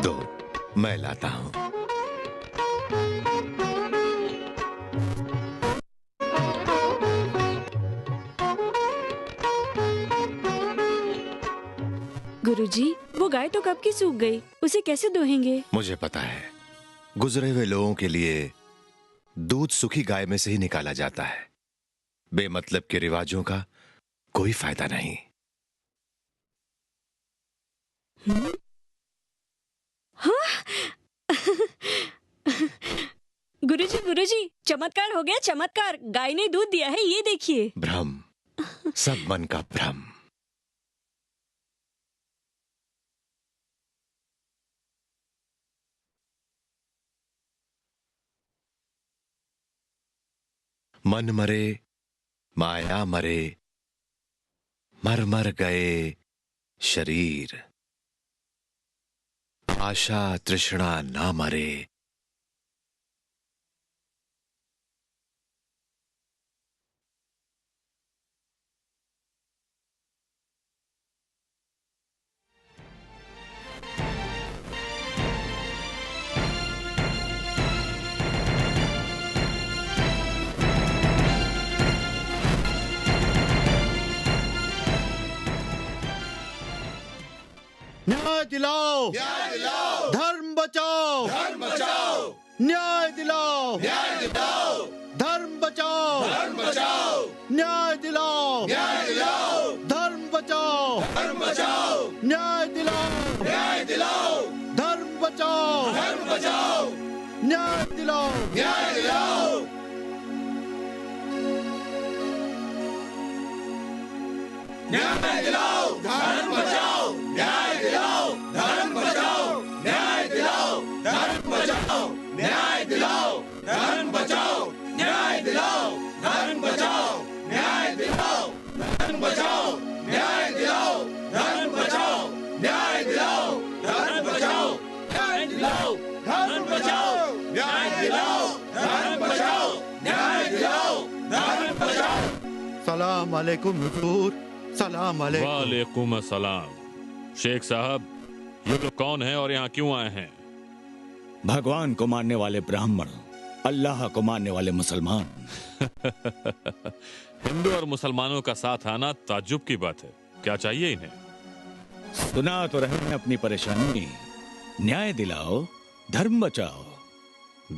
दो, मैं लाता हूं। गुरुजी, वो गाय तो कब की सूख गई, उसे कैसे दोहेंगे? मुझे पता है, गुजरे हुए लोगों के लिए दूध सूखी गाय में से ही निकाला जाता है। बेमतलब के रिवाजों का कोई फायदा नहीं। हाँ? गुरुजी, गुरुजी, चमत्कार हो गया, चमत्कार। गाय ने दूध दिया है, ये देखिए। भ्रम, सब मन का भ्रम। मन मरे, माया मरे, मर मर गए शरीर, आशा तृष्णा ना मरे। न्याय दिलाओ, न्याय दिलाओ, धर्म बचाओ, धर्म बचाओ, न्याय दिलाओ, न्याय दिलाओ, बचाओ, धर्म बचाओ, न्याय दिलाओ, न्याय दिलाओ, धर्म बचाओ, धर्म बचाओ, न्याय दिलाओ, न्याय दिलाओ, धर्म बचाओ, धर्म बचाओ, न्याय दिलाओ, न्याय दिलाओ, न्याय दिलाओ, धर्म बचाओ, न्याय दिलाओ, धर्म बचाओ, न्याय दिलाओ, धर्म बचाओ, न्याय दिलाओ, धर्म बचाओ, न्याय दिलाओ, धर्म बचाओ, न्याय दिलाओ, धर्म बचाओ, न्याय दिलाओ, धर्म बचाओ, न्याय दिलाओ, धर्म बचाओ, न्याय दिलाओ, धर्म बचाओ, न्याय दिलाओ, धर्म बचाओ, न्याय दिलाओ, धर्म बचाओ। सलाम अलैकुम हुजूर, सलाम अलैकुम। वालेकुम अस्सलाम। शेख साहब, ये लोग कौन हैं और यहाँ क्यों आए हैं? भगवान को मानने वाले ब्राह्मण, अल्लाह को मानने वाले मुसलमान। हिंदू और मुसलमानों का साथ आना ताज्जुब की बात है। क्या चाहिए इन्हें? सुना तो रहे हैं अपनी परेशानी। न्याय दिलाओ, धर्म बचाओ।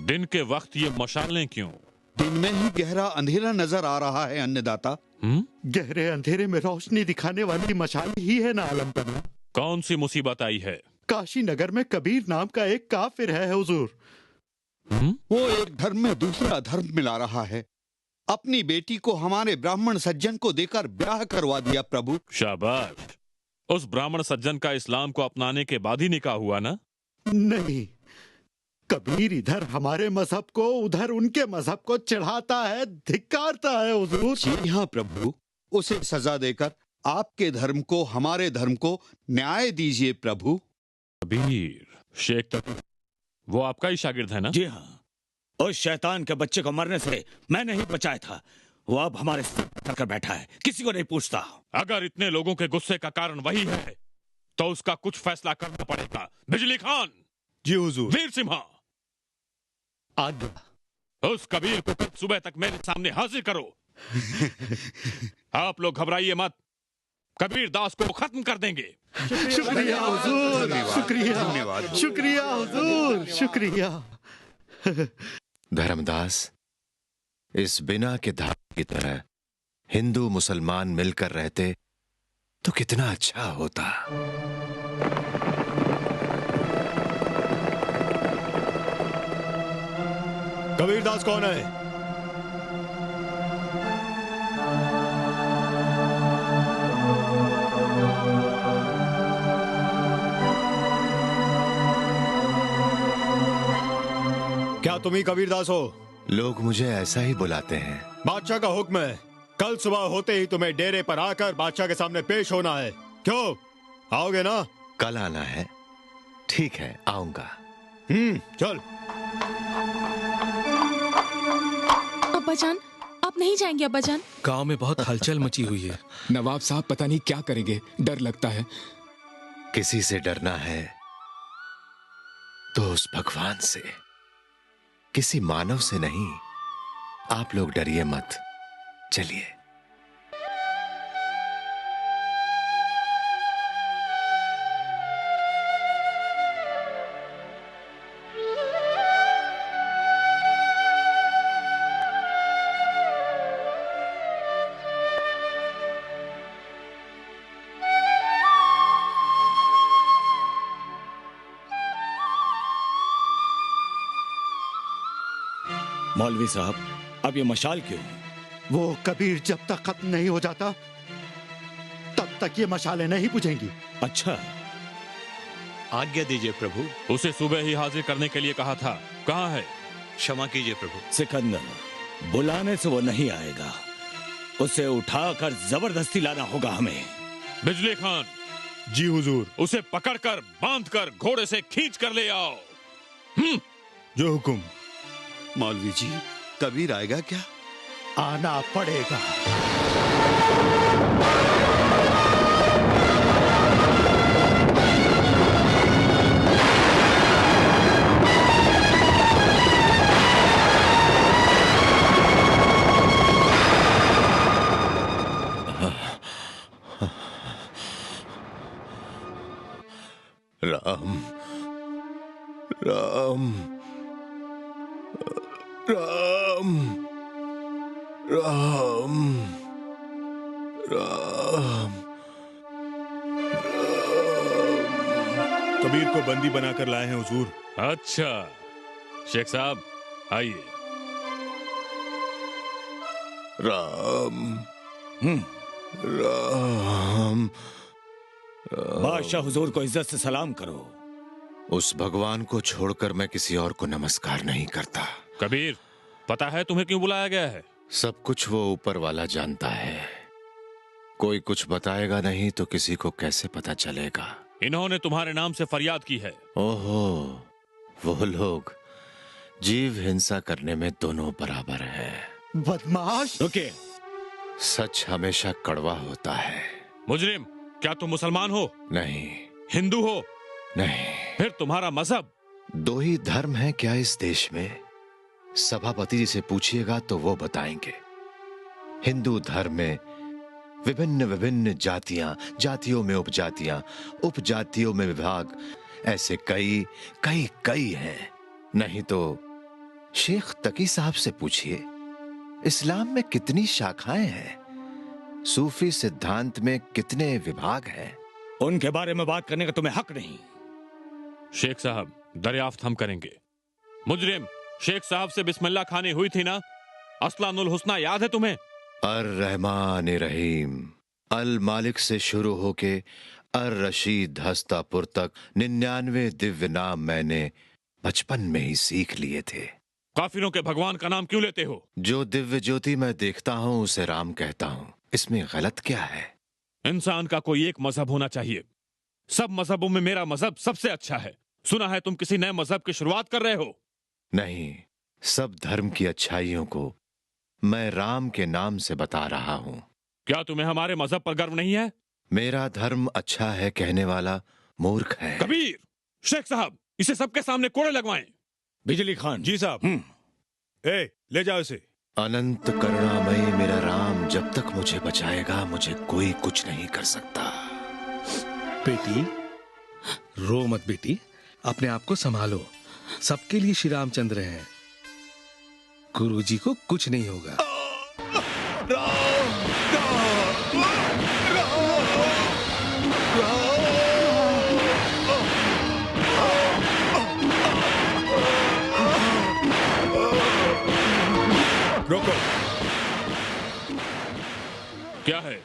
दिन के वक्त ये मशालें क्यों? दिन में ही गहरा अंधेरा नजर आ रहा है अन्नदाता। गहरे अंधेरे में रोशनी दिखाने वाली मशाल ही है ना आलम करना। कौन सी मुसीबत आई है? काशी नगर में कबीर नाम का एक काफिर है हुजूर। वो एक धर्म में दूसरा धर्म मिला रहा है। अपनी बेटी को हमारे ब्राह्मण सज्जन को देकर ब्याह करवा दिया प्रभु। शाबाश। उस ब्राह्मण सज्जन का इस्लाम को अपनाने के बाद ही निकाह हुआ ना? नहीं, कबीर इधर हमारे मजहब को उधर उनके मजहब को चढ़ाता है, धिक्कारता है हुजूर। जी हाँ प्रभु, उसे सजा देकर आपके धर्म को हमारे धर्म को न्याय दीजिए प्रभु। कबीर शेख तक वो आपका ही शागिर्द है ना? जी हाँ। उस शैतान के बच्चे को मरने से मैंने ही बचाया था। वो अब हमारे सर कर बैठा है, किसी को नहीं पूछता। अगर इतने लोगों के गुस्से का कारण वही है तो उसका कुछ फैसला करना पड़ेगा। बिजली खान। जी हुजूर। वीर सिम्हा, आज्ञा। उस कबीर को कल सुबह तक मेरे सामने हाजिर करो। आप लोग घबराइए मत, कबीर दास को खत्म कर देंगे। शुक्रिया हुजूर, शुक्रिया, धन्यवाद, शुक्रिया हुजूर, शुक्रिया। धर्मदास, इस बिना के धार की तरह हिंदू मुसलमान मिलकर रहते तो कितना अच्छा होता। कबीरदास कौन है? क्या तुम ही कबीरदास हो? लोग मुझे ऐसा ही बुलाते हैं। बादशाह का हुक्म है, कल सुबह होते ही तुम्हें डेरे पर आकर बादशाह के सामने पेश होना है। क्यों, आओगे ना? कल आना है? ठीक है, आऊंगा। चल। अब्बाजान, आप नहीं जाएंगे अब्बाजान? गांव में बहुत हलचल मची हुई है। नवाब साहब पता नहीं क्या करेंगे, डर लगता है। किसी से डरना है तो उस भगवान से, किसी मानव से नहीं। आप लोग डरिए मत, चलिए। मौलवी साहब, अब ये मशाल क्यों? वो कबीर जब तक खत्म नहीं हो जाता तब तक ये मशालें नहीं बुझेंगी। अच्छा, आज्ञा दीजिए प्रभु। उसे सुबह ही हाजिर करने के लिए कहा था, कहाँ है? क्षमा कीजिए प्रभु। सिकंदर, बुलाने से वो नहीं आएगा, उसे उठाकर जबरदस्ती लाना होगा हमें। बिजली खान। जी हुजूर। उसे पकड़कर बांधकर घोड़े से खींच कर ले आओ। जो हुकुम। मौलवी जी, कबीर आएगा क्या? आना पड़ेगा। राम, राम, राम, राम राम कबीर को बंदी बनाकर लाए हैं हुजूर। अच्छा शेख साहब आइए। राम राम बादशाह हुजूर को इज्जत से सलाम करो। उस भगवान को छोड़कर मैं किसी और को नमस्कार नहीं करता। कबीर पता है तुम्हें क्यों बुलाया गया है? सब कुछ वो ऊपर वाला जानता है। कोई कुछ बताएगा नहीं तो किसी को कैसे पता चलेगा? इन्होंने तुम्हारे नाम से फरियाद की है। ओहो, वो लोग जीव हिंसा करने में दोनों बराबर है। बदमाश। रुके। सच हमेशा कड़वा होता है। मुजरिम, क्या तुम मुसलमान हो? नहीं। हिंदू हो? नहीं। फिर तुम्हारा मजहब? दो ही धर्म है क्या इस देश में? सभापति जी से पूछिएगा तो वो बताएंगे। हिंदू धर्म में विभिन्न विभिन्न जातियां, जातियों में उपजातियां, उपजातियों में विभाग, ऐसे कई कई कई हैं। नहीं तो शेख तकी साहब से पूछिए, इस्लाम में कितनी शाखाएं हैं? सूफी सिद्धांत में कितने विभाग हैं? उनके बारे में बात करने का तुम्हें हक नहीं। शेख साहब दरियाफ्त हम करेंगे। मुजरिम, शेख साहब से बिस्मिल्लाह खानी हुई थी ना? अस्लानुल हुस्ना याद है तुम्हें? अर रहमान रहीम अल मालिक से शुरू होके अर रशीद हस्तापुर तक 99 दिव्य नाम मैंने बचपन में ही सीख लिए थे। काफिरों के भगवान का नाम क्यों लेते हो? जो दिव्य ज्योति मैं देखता हूँ उसे राम कहता हूँ। इसमें गलत क्या है? इंसान का कोई एक मजहब होना चाहिए। सब मजहबों में मेरा मजहब सबसे अच्छा है। सुना है तुम किसी नए मजहब की शुरुआत कर रहे हो? नहीं, सब धर्म की अच्छाइयों को मैं राम के नाम से बता रहा हूँ। क्या तुम्हें हमारे मजहब पर गर्व नहीं है? मेरा धर्म अच्छा है कहने वाला मूर्ख है। कबीर, शेख साहब इसे सबके सामने कोड़े लगवाएं। बिजली खान। जी साहब। ले जाओ इसे। अनंत करुणामयी मेरा राम जब तक मुझे बचाएगा मुझे कोई कुछ नहीं कर सकता। बेटी रो मत बेटी, अपने आप को संभालो। सबके लिए श्री रामचंद्र हैं। गुरुजी को कुछ नहीं होगा। रोको। क्या है?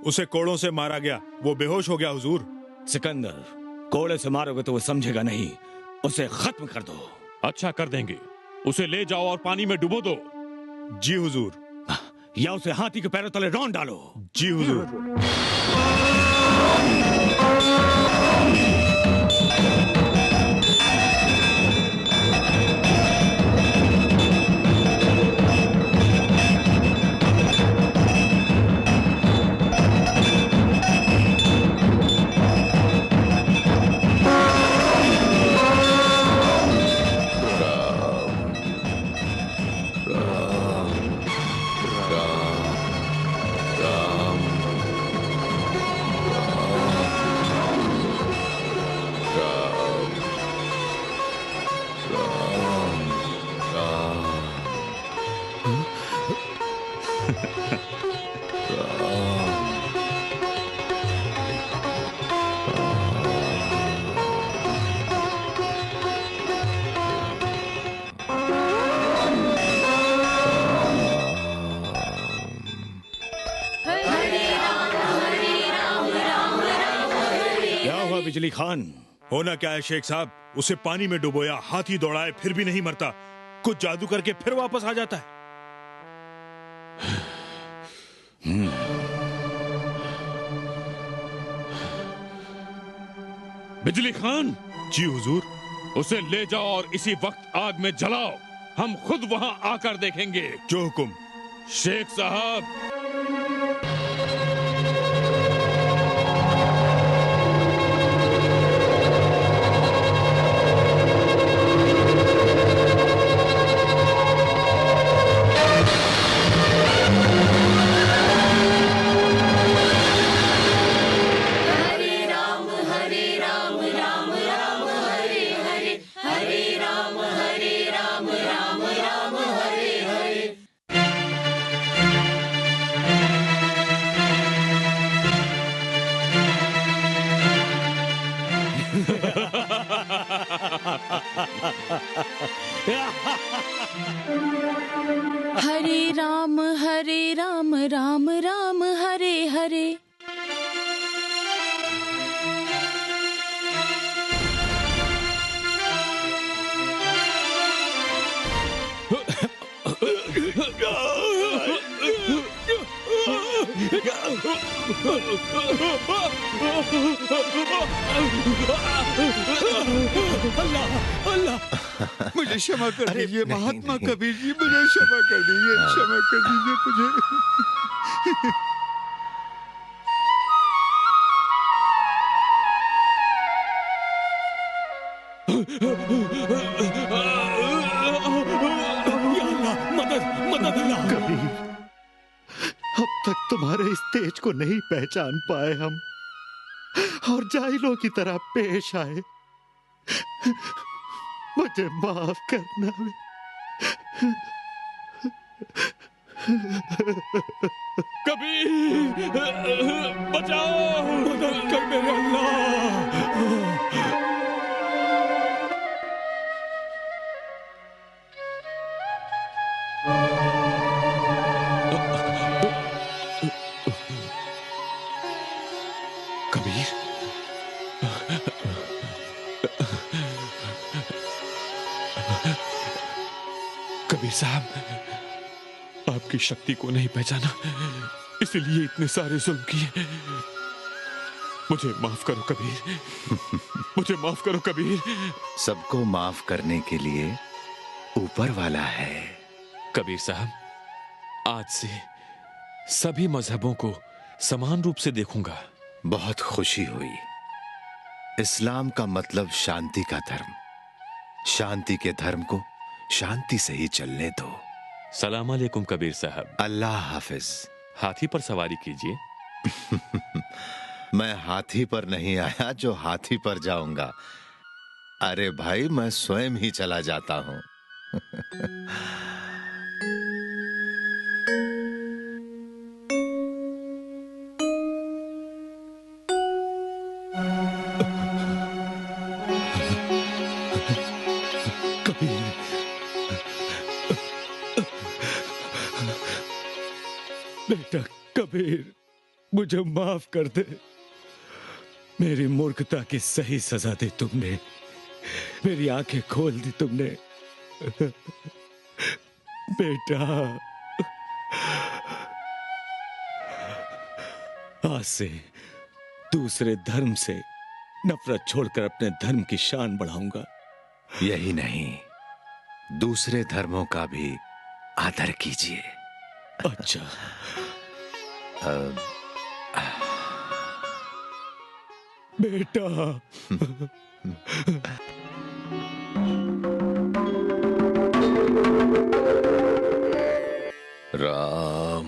उसे कोड़ों से मारा गया, वो बेहोश हो गया हुजूर। सिकंदर, कोड़े से मारोगे तो वो समझेगा नहीं, उसे खत्म कर दो। अच्छा कर देंगे। उसे ले जाओ और पानी में डुबो दो। जी हुजूर। या उसे हाथी के पैरों तले रौंद डालो। जी हुजूर। बिजली खान। होना क्या है शेख साहब? उसे पानी में डुबोया, हाथी दौड़ाए, फिर भी नहीं मरता। कुछ जादू करके फिर वापस आ जाता है। बिजली खान। जी हुजूर। उसे ले जाओ और इसी वक्त आग में जलाओ। हम खुद वहां आकर देखेंगे। जो हुकुम। शेख साहब। हरे राम राम राम हरे हरे। अल्लाह अल्लाह मुझे क्षमा कर दीजिए महात्मा कबीर जी, मुझे क्षमा कर दीजिए, क्षमा कर दीजिए मुझे। मदद मदद अल्लाह। कबीर, अब तक तुम्हारे इस तेज को नहीं पहचान पाए हम, और जाहिलों की तरह पेश आए। मुझे माफ करना। कबीर बचाओ, मदद कर मेरे अल्लाह। कबीर साहब, आपकी शक्ति को नहीं पहचाना, इसलिए इतने सारे जुल्म किए। मुझे माफ करो कबीर, मुझे माफ करो कबीर। सबको माफ करने के लिए ऊपर वाला है। कबीर साहब, आज से सभी मजहबों को समान रूप से देखूंगा। बहुत खुशी हुई। इस्लाम का मतलब शांति का धर्म। शांति के धर्म को शांति से ही चलने दो। सलाम अलैकुम कबीर साहब। अल्लाह हाफिज। हाथी पर सवारी कीजिए। मैं हाथी पर नहीं आया जो हाथी पर जाऊंगा। अरे भाई, मैं स्वयं ही चला जाता हूं। बेटा कबीर, मुझे माफ कर दे। मेरी मूर्खता की सही सजा दी तुमने, मेरी आंखें खोल दी तुमने। बेटा, आज से दूसरे धर्म से नफरत छोड़कर अपने धर्म की शान बढ़ाऊंगा। यही नहीं, दूसरे धर्मों का भी आदर कीजिए। अच्छा। बेटा। राम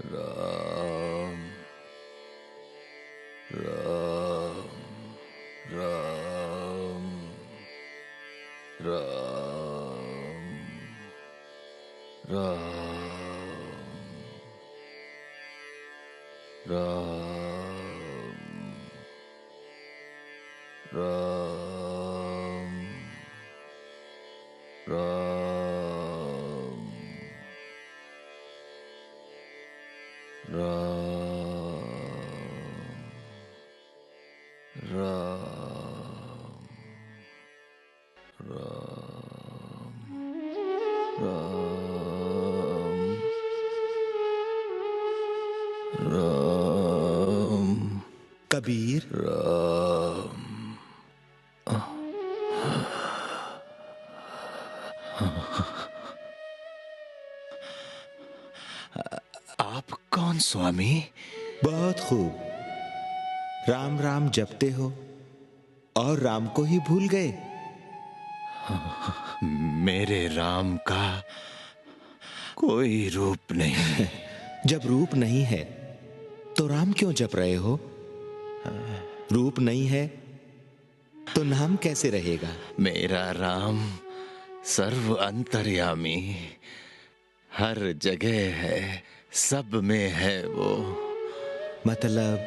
राम राम राम राम राम राम राम राम राम कबीर। राम। आप कौन स्वामी? बहुत खूब। राम राम जपते हो और राम को ही भूल गए। मेरे राम का कोई रूप नहीं। जब रूप नहीं है तो राम क्यों जप रहे हो? रूप नहीं है तो नाम कैसे रहेगा? मेरा राम सर्व अंतर्यामी, हर जगह है, सब में है वो। मतलब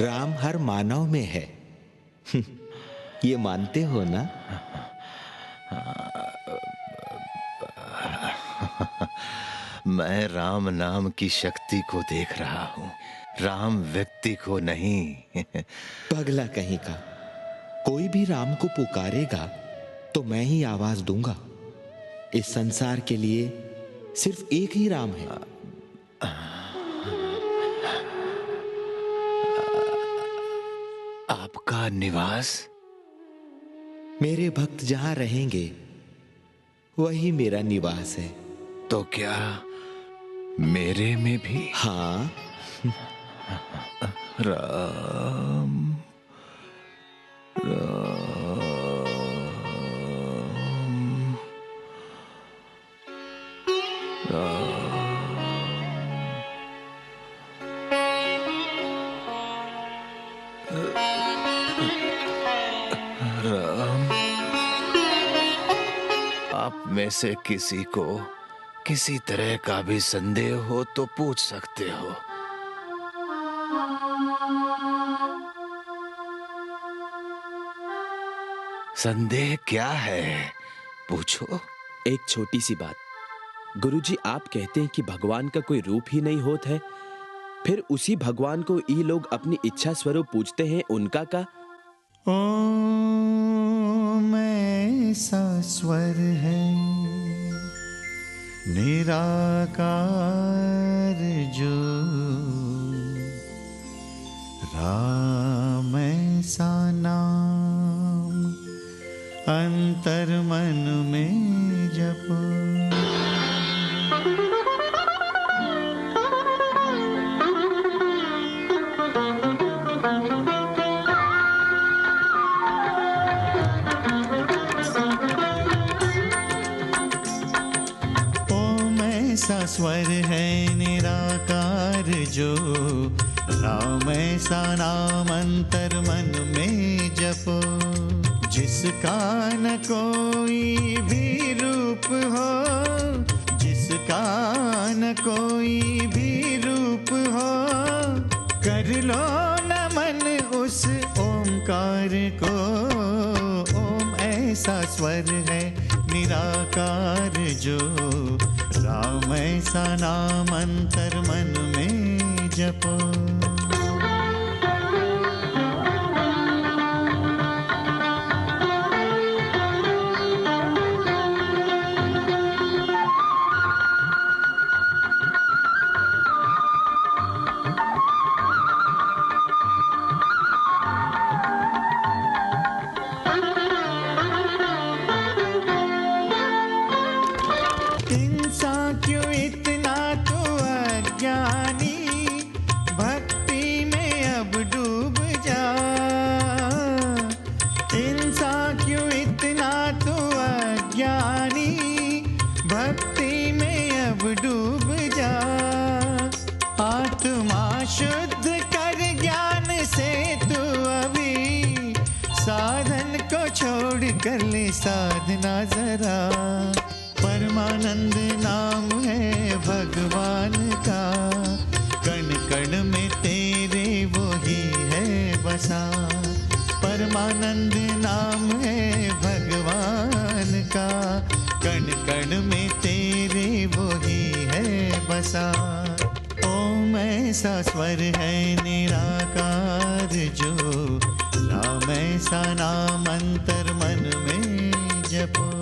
राम हर मानव में है। ये मानते हो ना? मैं राम नाम की शक्ति को देख रहा हूँ, राम व्यक्ति को नहीं। पगला कहीं का, कोई भी राम को पुकारेगा तो मैं ही आवाज दूंगा। इस संसार के लिए सिर्फ एक ही राम है। आपका निवास? मेरे भक्त जहां रहेंगे वही मेरा निवास है। तो क्या मेरे में भी? हाँ। राम राम राम राम। आप में से किसी को किसी तरह का भी संदेह हो तो पूछ सकते हो। संदेह क्या है? पूछो। एक छोटी सी बात। गुरुजी, आप कहते हैं कि भगवान का कोई रूप ही नहीं होता है, फिर उसी भगवान को ये लोग अपनी इच्छा स्वरूप पूजते हैं, उनका का? ओम ऐसा स्वर है निराकार जो, राम ऐसा नाम अंतर मन में जपो। ऐसा स्वर है निराकार जो, राम ऐसा नाम अंतर मन में जपो। जिसका न कोई भी रूप हो, जिसका न कोई भी रूप हो, कर लो नमन उस ओमकार को। ओम ऐसा स्वर है निराकार जो, राम ऐसा नाम अंतर मन में जपो। कर ले साधना जरा, परमानंद नाम है भगवान का। कण कण में तेरे वो ही है बसा, परमानंद नाम है भगवान का। कण कण में तेरे वो ही है बसा। ओम ऐसा स्वर है निराकार जो, राम ऐसा नाम अंतर मन में जपो।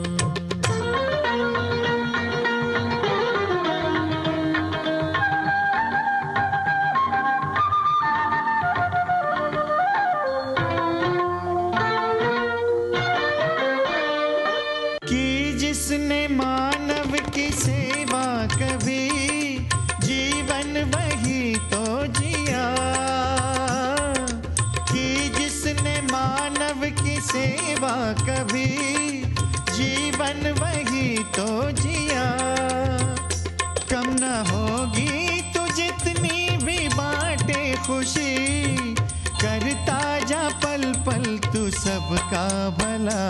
कि जिसने मानव की सेवा कभी, जीवन वही तो जिया। मानव की सेवा कभी, जीवन वही तो जिया। कम न होगी तो जितनी भी बाटे खुशी, करता जा पल पल तू सबका भला।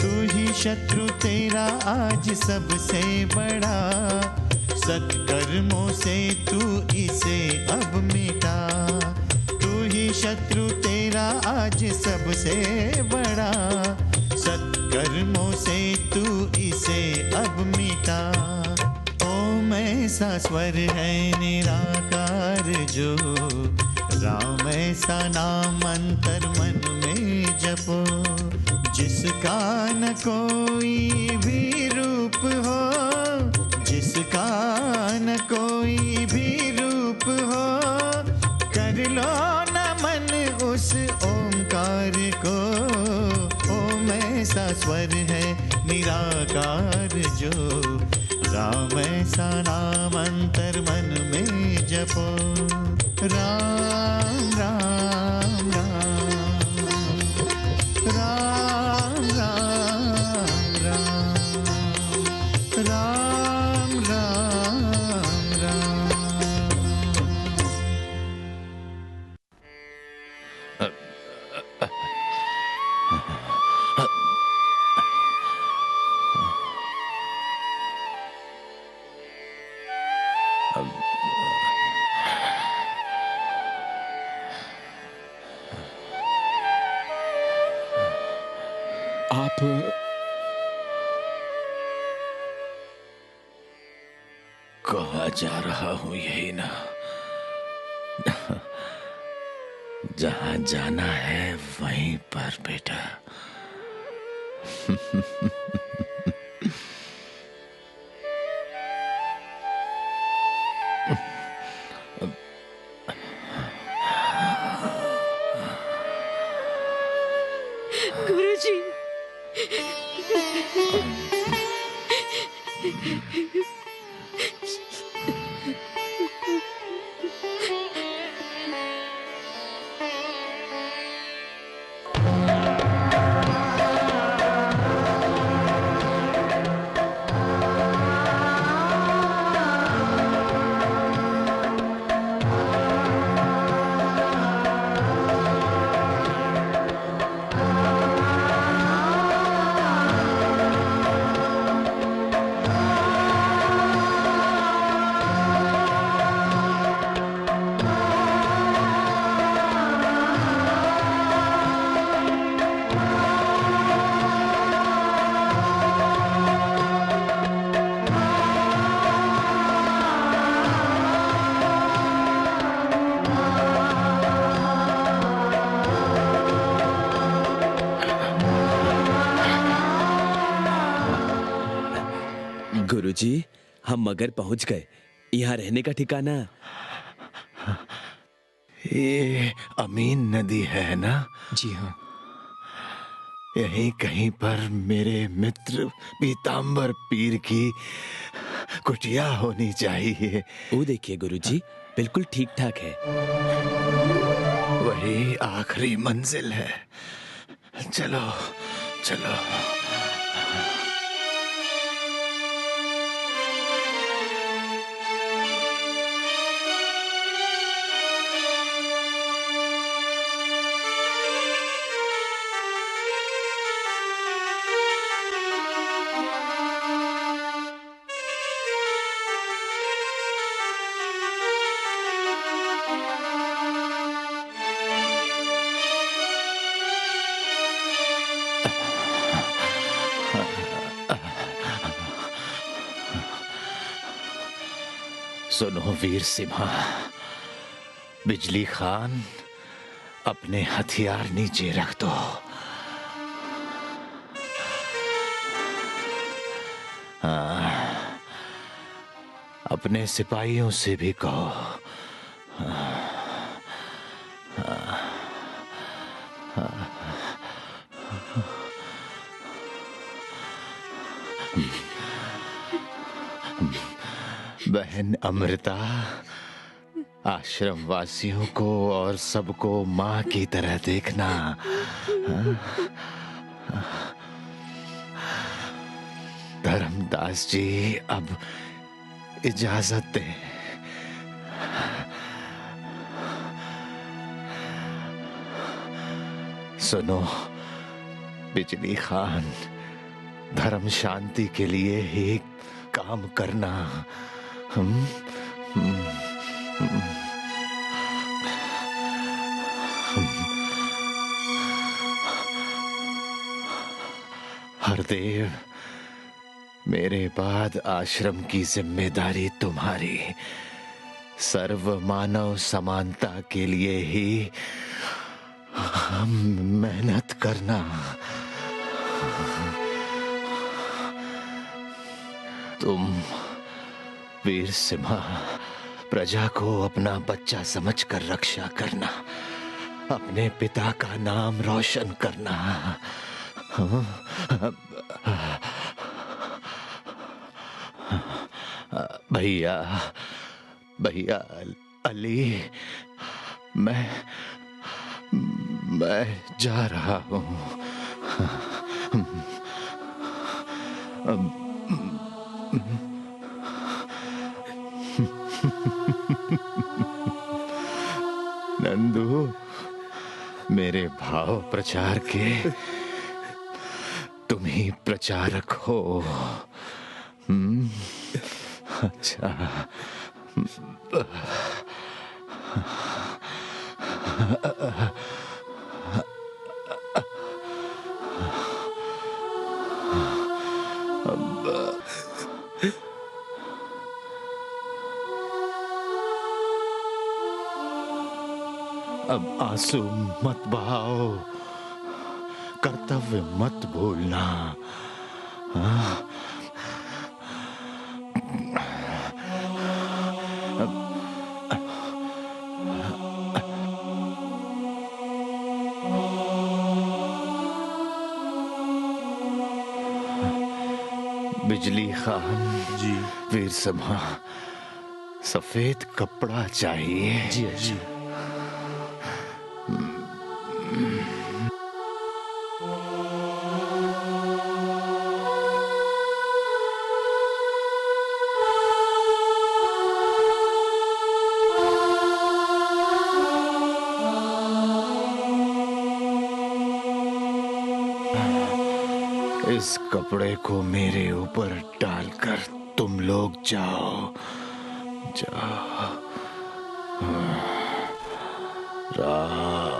तू ही शत्रु तेरा आज सबसे बड़ा, सत्कर्मों से तू इसे अब मिटा। तू ही शत्रु तेरा तेरा आज सबसे बड़ा, सत्कर्मों से तू इसे अब मिटा। ओम ऐसा स्वर है निराकार जो, राम ऐसा नाम अंतर मन में जपो। जिसका न कोई भी रूप हो, जिसका न कोई भी रूप हो, कर लो नमन उस ओंकार को। ओम ऐसा स्वर है निराकार जो, राम ऐसा नाम अंतर मन में जपो। राम राम राम, राम राम राम, राम राम राम। आप कहाँ जा रहा हूँ यही ना, जहाँ जाना है वहीं पर बेटा। गुरुजी। गुरुजी, हम मगर पहुंच गए। यहाँ रहने का ठिकाना? ये अमीन नदी है ना? जी हाँ। यहीं कहीं पर मेरे मित्र पीताम्बर पीर की कुटिया होनी चाहिए। वो देखिए गुरुजी, बिल्कुल ठीक ठाक है। वही आखिरी मंजिल है। चलो चलो। सुनो वीर सिम्हा, बिजली खान, अपने हथियार नीचे रख दो। अपने सिपाहियों से भी कहो। बहन अमृता, आश्रम वासियों को और सबको माँ की तरह देखना। धर्मदास जी, अब इजाजत दें। सुनो बिजली खान, धर्म शांति के लिए ही काम करना। महादेव, मेरे बाद आश्रम की जिम्मेदारी तुम्हारी। सर्व मानव समानता के लिए ही हम मेहनत करना। तुम वीर सिम्हा, प्रजा को अपना बच्चा समझकर रक्षा करना, अपने पिता का नाम रोशन करना। भैया, भैया अली, मैं जा रहा हूँ। नंदू, मेरे भाव प्रचार के तुम ही प्रचारक हो। अच्छा। अब आंसू मत बहाओ, कर्तव्य मत भूलना। बिजली खान जी, वीर सिम्हा, सफेद कपड़ा चाहिए। जी जी। इस कपड़े को मेरे ऊपर डालकर तुम लोग जाओ, जाओ। राम।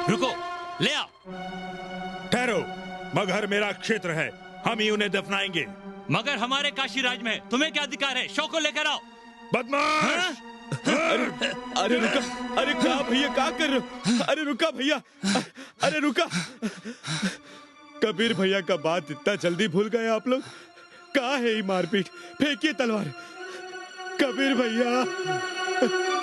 रुको, ले आओ। ठहरो, मगहर मेरा क्षेत्र है, हम ही उन्हें दफनाएंगे। मगर हमारे काशी राज में तुम्हें क्या अधिकार है? शव को लेकर आओ। बदमाश! अरे रुका, अरे क्या भैया, क्या कर रहे हो? अरे रुका भैया, अरे रुका। कबीर भैया का बात इतना जल्दी भूल गए आप लोग? कहाँ है ये मारपीट? फेंकिए तलवार। कबीर भैया।